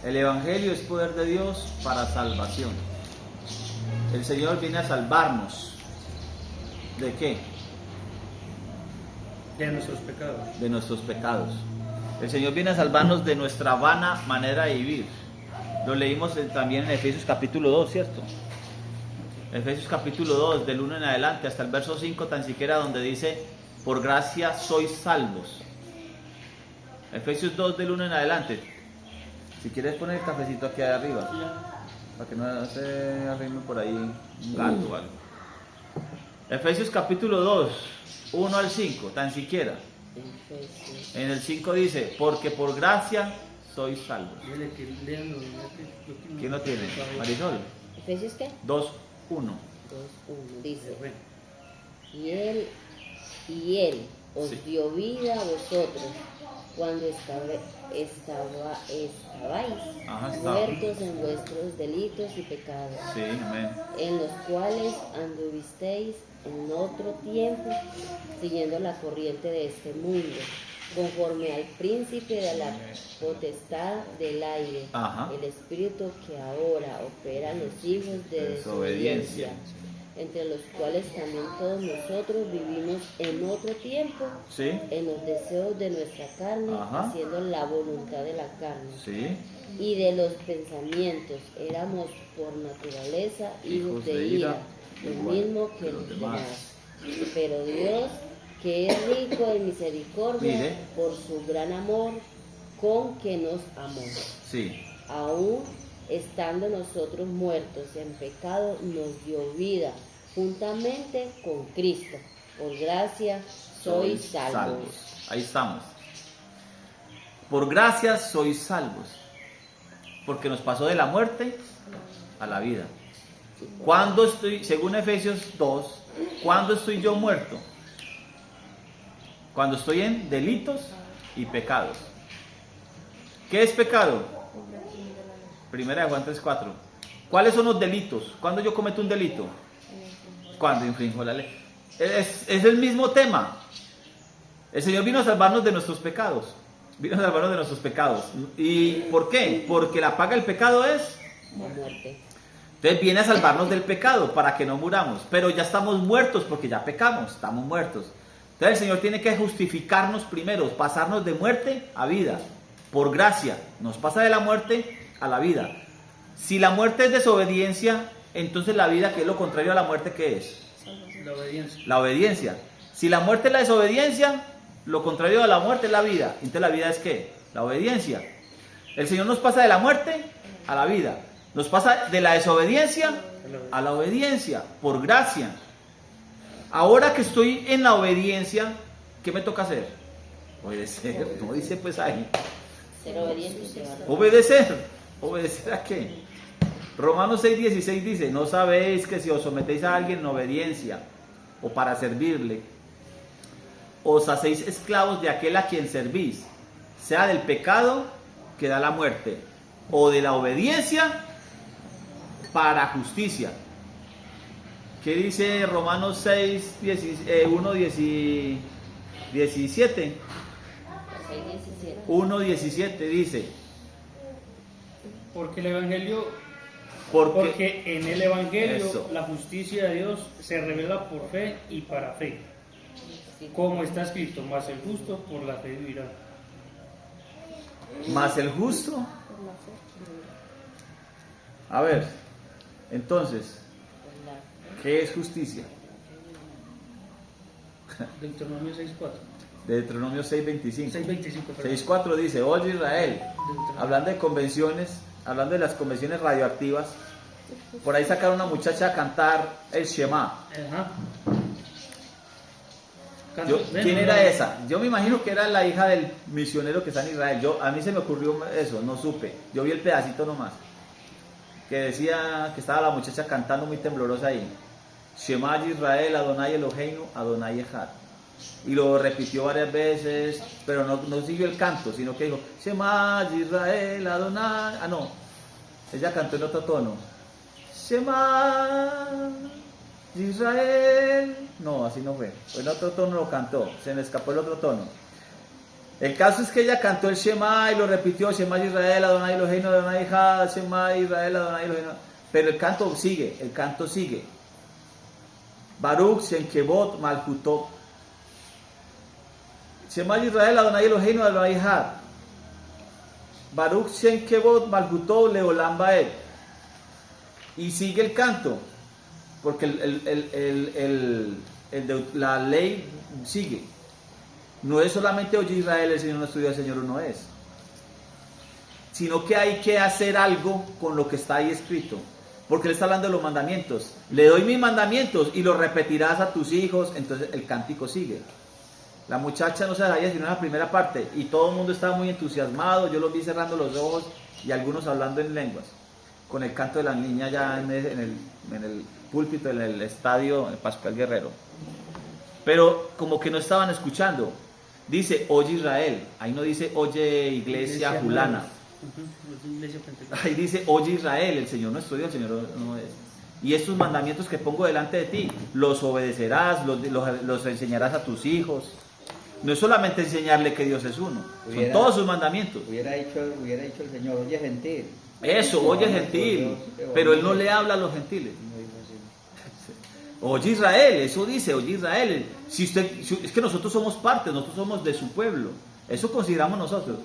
El Evangelio es poder de Dios para salvación. El Señor viene a salvarnos. ¿De qué? De nuestros pecados. De nuestros pecados. El Señor viene a salvarnos de nuestra vana manera de vivir. Lo leímos también en Efesios capítulo 2, ¿cierto? Efesios capítulo 2, del 1 en adelante, hasta el verso 5 tan siquiera, donde dice, por gracia sois salvos. Efesios 2, del 1 en adelante. Si quieres poner el cafecito aquí arriba, para que no se arrime por ahí un gato o algo. Efesios capítulo 2, 1 al 5, tan siquiera. En el 5 dice, porque por gracia sois salvos. ¿Quién lo tiene? Marisol. ¿Efesios qué? 2, 1. 2:1 dice, y él os Sí. dio vida a vosotros cuando estabais Ajá, está. muertos en vuestros delitos y pecados, Sí, amén. en los cuales anduvisteis en otro tiempo, siguiendo la corriente de este mundo, conforme al príncipe de la potestad del aire, Ajá. el espíritu que ahora opera en los hijos de Desobediencia. desobediencia, entre los cuales también todos nosotros vivimos en otro tiempo, Sí, en los deseos de nuestra carne, Ajá. haciendo la voluntad de la carne sí. y de los pensamientos. Éramos por naturaleza hijos de ira, lo igual mismo que los demás. Pero Dios, que es rico en misericordia, Mire. por su gran amor con que nos amó, Sí. aún estando nosotros muertos en pecado, nos dio vida juntamente con Cristo. Por gracia sois salvos. Ahí estamos. Por gracia sois salvos. Porque nos pasó de la muerte a la vida. ¿Cuándo estoy, según Efesios 2, cuándo estoy yo muerto? Cuando estoy en delitos y pecados. ¿Qué es pecado? Primera de Juan 3:4. ¿Cuáles son los delitos? ¿Cuándo yo cometo un delito? Cuando infringo la ley. Es el mismo tema. El Señor vino a salvarnos de nuestros pecados. Vino a salvarnos de nuestros pecados. ¿Y por qué? Porque la paga del pecado es La muerte. Entonces viene a salvarnos del pecado para que no muramos. Pero ya estamos muertos porque ya pecamos, estamos muertos. Entonces el Señor tiene que justificarnos primero, pasarnos de muerte a vida. Por gracia, nos pasa de la muerte a la vida. Si la muerte es desobediencia, entonces la vida, que es lo contrario a la muerte, ¿qué es? La obediencia. La obediencia. Si la muerte es la desobediencia, lo contrario a la muerte es la vida. Entonces la vida es ¿qué? La obediencia. El Señor nos pasa de la muerte a la vida. Nos pasa de la desobediencia a la obediencia, por gracia. Ahora que estoy en la obediencia, ¿qué me toca hacer? Obedecer. No dice pues ahí. Ser obedientes, ¿verdad? Obedecer. ¿Obedecer a qué? Romanos 6:16 dice, ¿no sabéis que si os sometéis a alguien en obediencia o para servirle, os hacéis esclavos de aquel a quien servís, sea del pecado que da la muerte, o de la obediencia para justicia? ¿Qué dice Romanos 1:17? 6:17. 1:17 dice, Porque el Evangelio, porque porque en el Evangelio Eso. la justicia de Dios se revela por fe y para fe. Como está escrito, mas el justo por la fe vivirá. más el justo. A ver, entonces, ¿qué es justicia? Deuteronomio 6:4. Deuteronomio 6:25. 6:25, perdón. 6:4 dice, oye Israel, hablando de convenciones, hablando de las convenciones radioactivas, por ahí sacaron una muchacha a cantar el Shema. Ajá. ¿Quién era esa? Yo me imagino que era la hija del misionero que está en Israel. A mí se me ocurrió eso, no supe. Yo vi el pedacito nomás. Que decía que estaba la muchacha cantando muy temblorosa ahí. Shema Israel, Adonai Eloheinu, Adonai Echad. Y lo repitió varias veces, pero no siguió el canto, sino que dijo, Shema Israel, Adonai. Ah, no. Ella cantó en otro tono. Shema Israel. No, así no fue. En otro tono lo cantó. Se me escapó el otro tono. El caso es que ella cantó el Shema y lo repitió. Shema Israel, Adonai Eloheinu, Adonai Echad. Shema Israel, Adonai Eloheinu. Pero el canto sigue, el canto sigue. Baruch Shenkebot Malkutot. Shema Israel, Adonai Eloheinu, Adonai Echad. Baruch Shenkebot Malkutot Leolam Baed. Y sigue el canto. Porque la ley sigue. No es solamente oye Israel, el Señor no estudia, el Señor uno es. Sino que hay que hacer algo con lo que está ahí escrito. Porque Él está hablando de los mandamientos. Le doy mis mandamientos y los repetirás a tus hijos. Entonces el cántico sigue. La muchacha no se sabía sino en la primera parte. Y todo el mundo estaba muy entusiasmado. Yo los vi cerrando los ojos y algunos hablando en lenguas. Con el canto de la niña ya en el púlpito, en el estadio Pascual Guerrero. Pero como que no estaban escuchando. dice oye Israel, ahí no dice oye iglesia fulana, Iglesia pentecostal. ahí dice oye Israel, el Señor nuestro Dios, el Señor no es. Y estos mandamientos que pongo delante de ti, los obedecerás, los enseñarás a tus hijos. No es solamente enseñarle que Dios es uno, son todos sus mandamientos. Hubiera dicho el Señor, oye gentil. Eso, oye gentil, pero Él no le habla a los gentiles. Oye Israel, eso dice, oye Israel. Es que nosotros somos parte, nosotros somos de su pueblo. Eso consideramos nosotros.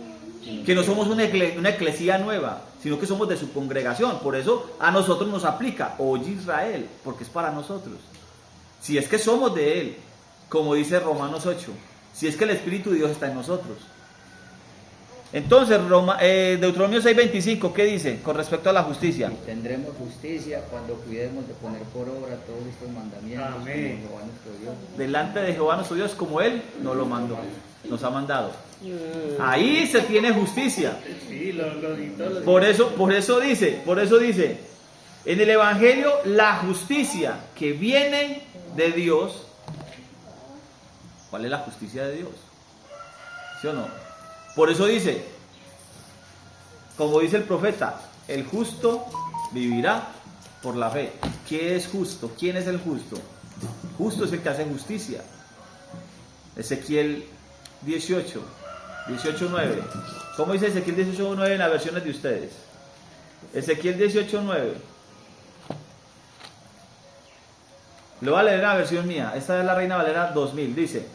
Que no somos una eclesía nueva, sino que somos de su congregación. Por eso a nosotros nos aplica, oye Israel, porque es para nosotros. Si es que somos de Él, como dice Romanos 8, si es que el Espíritu de Dios está en nosotros. Entonces, Deuteronomio 6:25, ¿qué dice con respecto a la justicia? Y tendremos justicia cuando cuidemos de poner por obra todos estos mandamientos. Amén. Como Jehová nuestro Dios. Delante de Jehová nuestro Dios, como Él nos lo mandó, nos ha mandado. Ahí se tiene justicia. Sí, los Por eso dice, en el Evangelio, la justicia que viene de Dios. ¿Cuál es la justicia de Dios? ¿Sí o no? Por eso dice, como dice el profeta, el justo vivirá por la fe. ¿Qué es justo? ¿Quién es el justo? Justo es el que hace justicia. Ezequiel 18:9. ¿Cómo dice Ezequiel 18:9 en las versiones de ustedes? Ezequiel 18:9. Lo voy a leer en la versión mía. Esta es la Reina Valera 2000. Dice: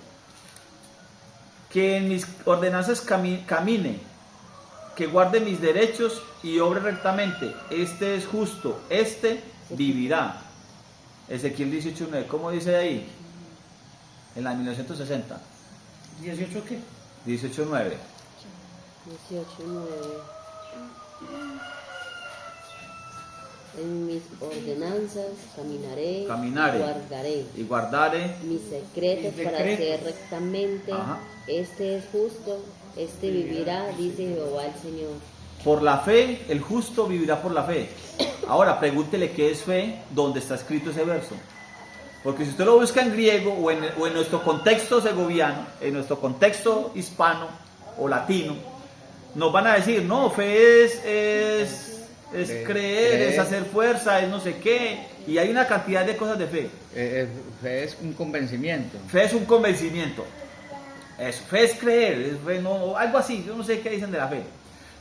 que en mis ordenanzas camine, que guarde mis derechos y obre rectamente. Este es justo, este vivirá. Ezequiel 18:9. ¿Cómo dice ahí? En la 1960. ¿18 qué? 18:9. 18:9. En mis ordenanzas caminaré, guardaré y guardaré mis secretos para hacer rectamente. Ajá. Este es justo, este vivirá, dice Jehová el Señor. Por la fe, el justo vivirá por la fe. Ahora, pregúntele qué es fe, dónde está escrito ese verso. Porque si usted lo busca en griego o en nuestro contexto segoviano, en nuestro contexto hispano o latino, nos van a decir, no, fe es creer, es hacer fuerza, es no sé qué. Y hay una cantidad de cosas de fe. Fe es un convencimiento. Fe es un convencimiento. Eso, fe es creer, es fe, no, algo así, yo no sé qué dicen de la fe.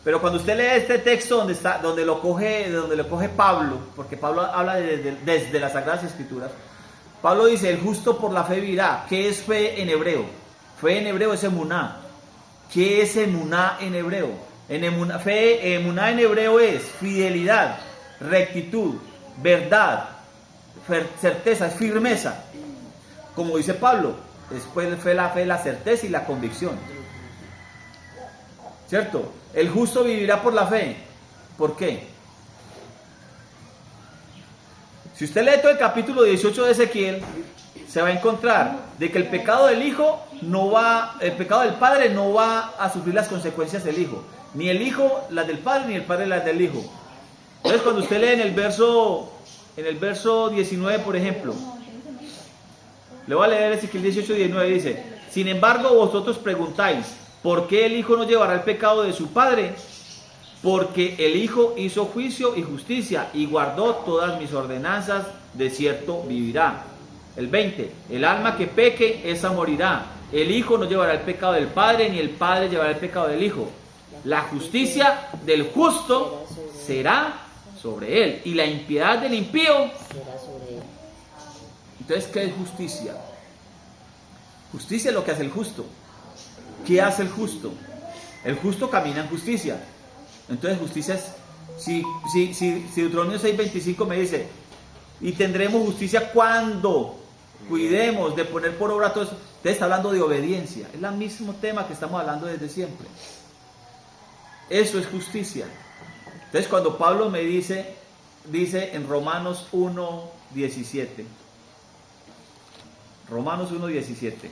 Pero cuando usted lee este texto donde lo coge Pablo, porque Pablo habla desde las Sagradas Escrituras, Pablo dice, el justo por la fe vivirá. ¿Qué es fe en hebreo? Fe en hebreo es emuná. ¿Qué es emuná en hebreo? Emuná en hebreo es fidelidad, rectitud, verdad, certeza, es firmeza. Como dice Pablo, después fue la fe, la certeza y la convicción. ¿Cierto? El justo vivirá por la fe. ¿Por qué? Si usted lee todo el capítulo 18 de Ezequiel, se va a encontrar de que el pecado del hijo el pecado del padre no va a sufrir las consecuencias del hijo. Ni el hijo las del padre, ni el padre las del hijo. Entonces cuando usted lee en el verso 19, por ejemplo, le voy a leer Ezequiel 18:19, dice: sin embargo vosotros preguntáis, ¿por qué el hijo no llevará el pecado de su padre? Porque el hijo hizo juicio y justicia y guardó todas mis ordenanzas, de cierto vivirá. El 20, el alma que peque, esa morirá. El hijo no llevará el pecado del padre, ni el padre llevará el pecado del hijo. La justicia del justo será sobre él, y la impiedad del impío Será sobre él. Entonces, ¿qué es justicia? Justicia es lo que hace el justo. ¿Qué hace el justo? El justo camina en justicia. Entonces, justicia es, si Deuteronomio 6:25 me dice, y tendremos justicia cuando cuidemos de poner por obra todo eso, usted está hablando de obediencia. Es el mismo tema que estamos hablando desde siempre. Eso es justicia. Entonces, cuando Pablo me dice en Romanos 1:17, Romanos 1:17,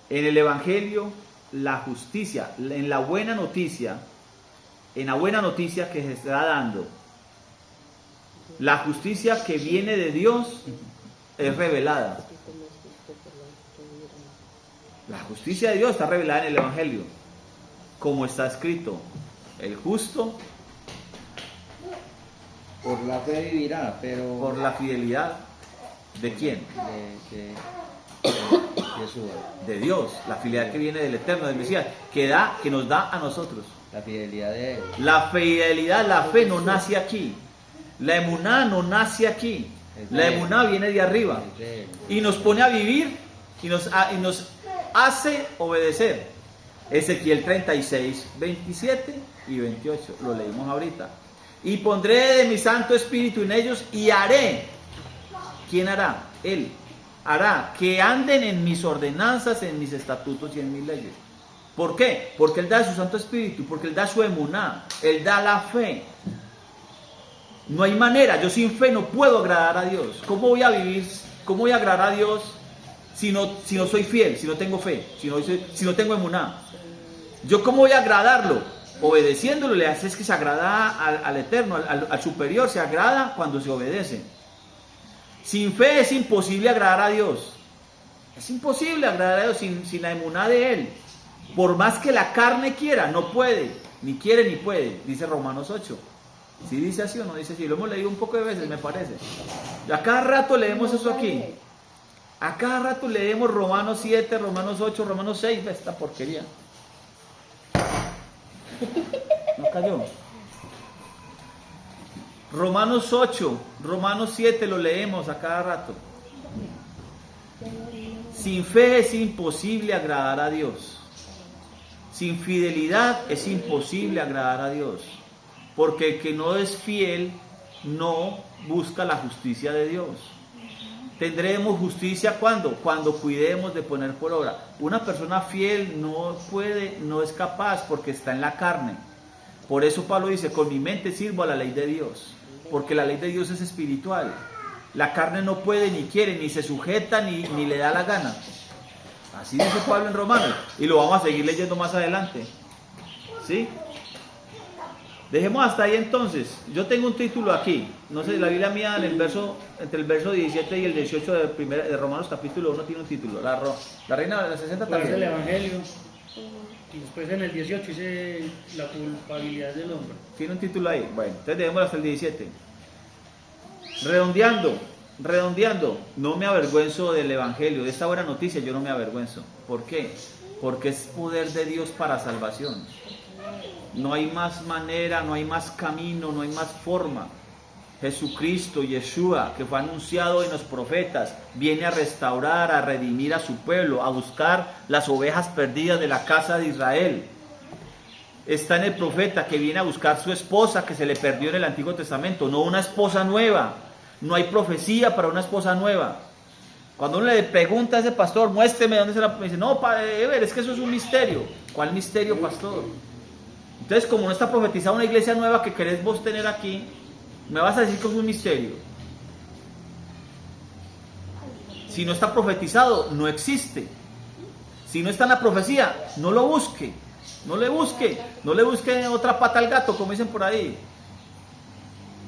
en el Evangelio, la justicia, en la buena noticia que se está dando, la justicia que viene de Dios es revelada. La justicia de Dios está revelada en el Evangelio. Como está escrito, el justo Por la fe vivirá, pero por la fidelidad. ¿De quién? de Jesús. De Dios. La fidelidad que viene del Eterno, del Mesías, que nos da a nosotros. La fidelidad de Él. La fidelidad, la fe no nace aquí. La emuná no nace aquí. La emuná viene de arriba. Es de Él. Y nos pone a vivir y nos hace obedecer. Ezequiel 36, 27 y 28. Lo leímos ahorita. Y pondré de mi Santo Espíritu en ellos y haré. ¿Quién hará? Él. Hará que anden en mis ordenanzas, en mis estatutos y en mis leyes. ¿Por qué? Porque Él da su Santo Espíritu, porque Él da su emuná, Él da la fe. No hay manera, yo sin fe no puedo agradar a Dios. ¿Cómo voy a vivir? ¿Cómo voy a agradar a Dios si no soy fiel, si no tengo fe, si no tengo emuná? ¿Yo cómo voy a agradarlo? Obedeciéndolo le hace que se agrada al Eterno, al Superior, se agrada cuando se obedece. Sin fe es imposible agradar a Dios. Es imposible agradar a Dios sin la emuná de Él. Por más que la carne quiera, no puede, ni quiere ni puede, dice Romanos 8. ¿Sí dice así o no dice así? Lo hemos leído un poco de veces, me parece. Y a cada rato leemos eso aquí. A cada rato leemos Romanos 7, Romanos 8, Romanos 6. Esta porquería. No cayó. Romanos 8, Romanos 7 lo leemos a cada rato. Sin fe es imposible agradar a Dios. Sin fidelidad es imposible agradar a Dios. Porque el que no es fiel no busca la justicia de Dios. Tendremos justicia ¿cuándo? Cuando cuidemos de poner por obra. Una persona fiel no puede, no es capaz porque está en la carne. Por eso Pablo dice, con mi mente sirvo a la ley de Dios. Porque la ley de Dios es espiritual. La carne no puede, ni quiere, ni se sujeta, ni le da la gana. Así dice Pablo en Romanos. Y lo vamos a seguir leyendo más adelante. ¿Sí? Dejemos hasta ahí entonces. Yo tengo un título aquí. No sé, la Biblia mía en el verso, entre el verso 17 y el 18 de Romanos capítulo 1 tiene un título. La Reina de la 60 Pues el también. Evangelio. Y después en el 18 dice la culpabilidad del hombre. Tiene un título ahí. Bueno, entonces dejemos hasta el 17. Redondeando, no me avergüenzo del Evangelio, de esta buena noticia yo no me avergüenzo. ¿Por qué? Porque es poder de Dios para salvación. No hay más manera, no hay más camino, no hay más forma. Jesucristo, Yeshua, que fue anunciado en los profetas, viene a restaurar, a redimir a su pueblo, a buscar las ovejas perdidas de la casa de Israel. Está en el profeta que viene a buscar su esposa que se le perdió en el Antiguo Testamento, no una esposa nueva. No hay profecía para una esposa nueva. Cuando uno le pregunta a ese pastor, muéstreme dónde se la... Me dice, no, padre, es que eso es un misterio. ¿Cuál misterio, pastor? Entonces, como no está profetizada una iglesia nueva que querés vos tener aquí, me vas a decir que es un misterio. Si no está profetizado, no existe. Si no está en la profecía, no lo busque. No le busque otra pata al gato, como dicen por ahí.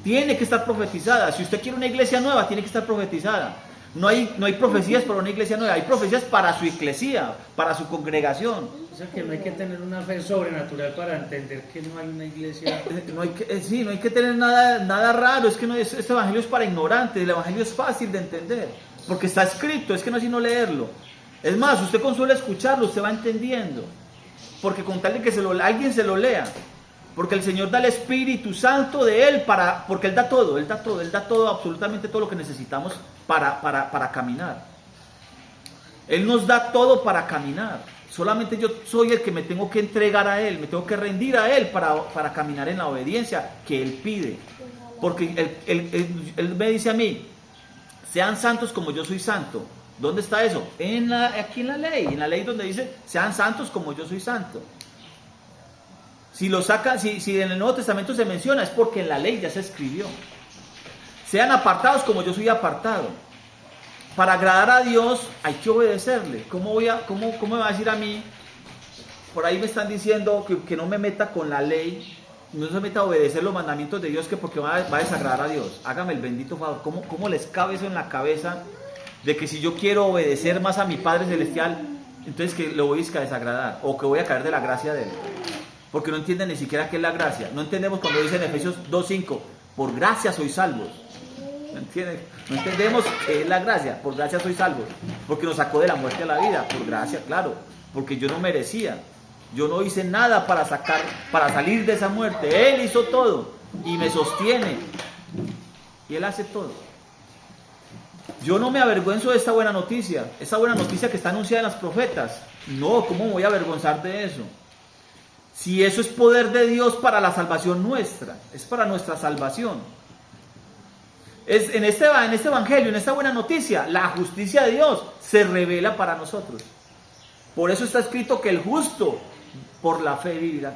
Tiene que estar profetizada. Si usted quiere una iglesia nueva, tiene que estar profetizada. No hay profecías para una iglesia nueva, hay profecías para su iglesia, para su congregación. O sea que no hay que tener una fe sobrenatural para entender que no hay una iglesia. No hay que tener nada raro. Es que este evangelio es para ignorantes. El evangelio es fácil de entender, porque está escrito. Es que no es sino leerlo. Es más, usted con solo escucharlo, usted va entendiendo. Porque con tal de que alguien se lo lea. Porque el Señor da el Espíritu Santo de Él porque Él da todo, absolutamente todo lo que necesitamos para caminar. Él nos da todo para caminar. Solamente yo soy el que me tengo que entregar a Él, me tengo que rendir a Él para caminar en la obediencia que Él pide. Porque Él me dice a mí, sean santos como yo soy santo. ¿Dónde está eso? Aquí en la ley donde dice, sean santos como yo soy santo. Si en el Nuevo Testamento se menciona, es porque en la ley ya se escribió. Sean apartados como yo soy apartado. Para agradar a Dios hay que obedecerle. ¿Cómo me va a decir a mí? Por ahí me están diciendo que no me meta con la ley, no se meta a obedecer los mandamientos de Dios, que porque va a desagradar a Dios. Hágame el bendito favor. ¿Cómo les cabe eso en la cabeza? De que si yo quiero obedecer más a mi Padre Celestial, entonces que lo voy a desagradar o que voy a caer de la gracia de Él. Porque no entienden ni siquiera qué es la gracia. No entendemos cuando dice en Efesios 2:5, por gracia sois salvos. ¿No entienden? No entendemos qué es la gracia. Por gracia sois salvos. Porque nos sacó de la muerte a la vida. Por gracia, claro. Porque yo no merecía. Yo no hice nada para salir de esa muerte. Él hizo todo y me sostiene. Y Él hace todo. Yo no me avergüenzo de esta buena noticia. Esa buena noticia que está anunciada en las profetas. No, ¿cómo me voy a avergonzar de eso? Si eso es poder de Dios para la salvación nuestra, es para nuestra salvación. Es en este evangelio, en esta buena noticia, la justicia de Dios se revela para nosotros. Por eso está escrito que el justo por la fe vivirá.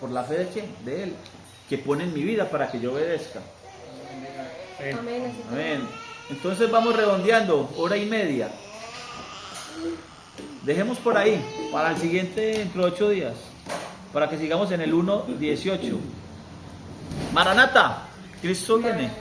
¿Por la fe de quién? De Él, que pone en mi vida para que yo obedezca. Amén. Amén. Entonces vamos redondeando, 1:30. Dejemos por ahí, para el siguiente, dentro de 8 días, para que sigamos en el 1:18. Maranata, Cristo viene.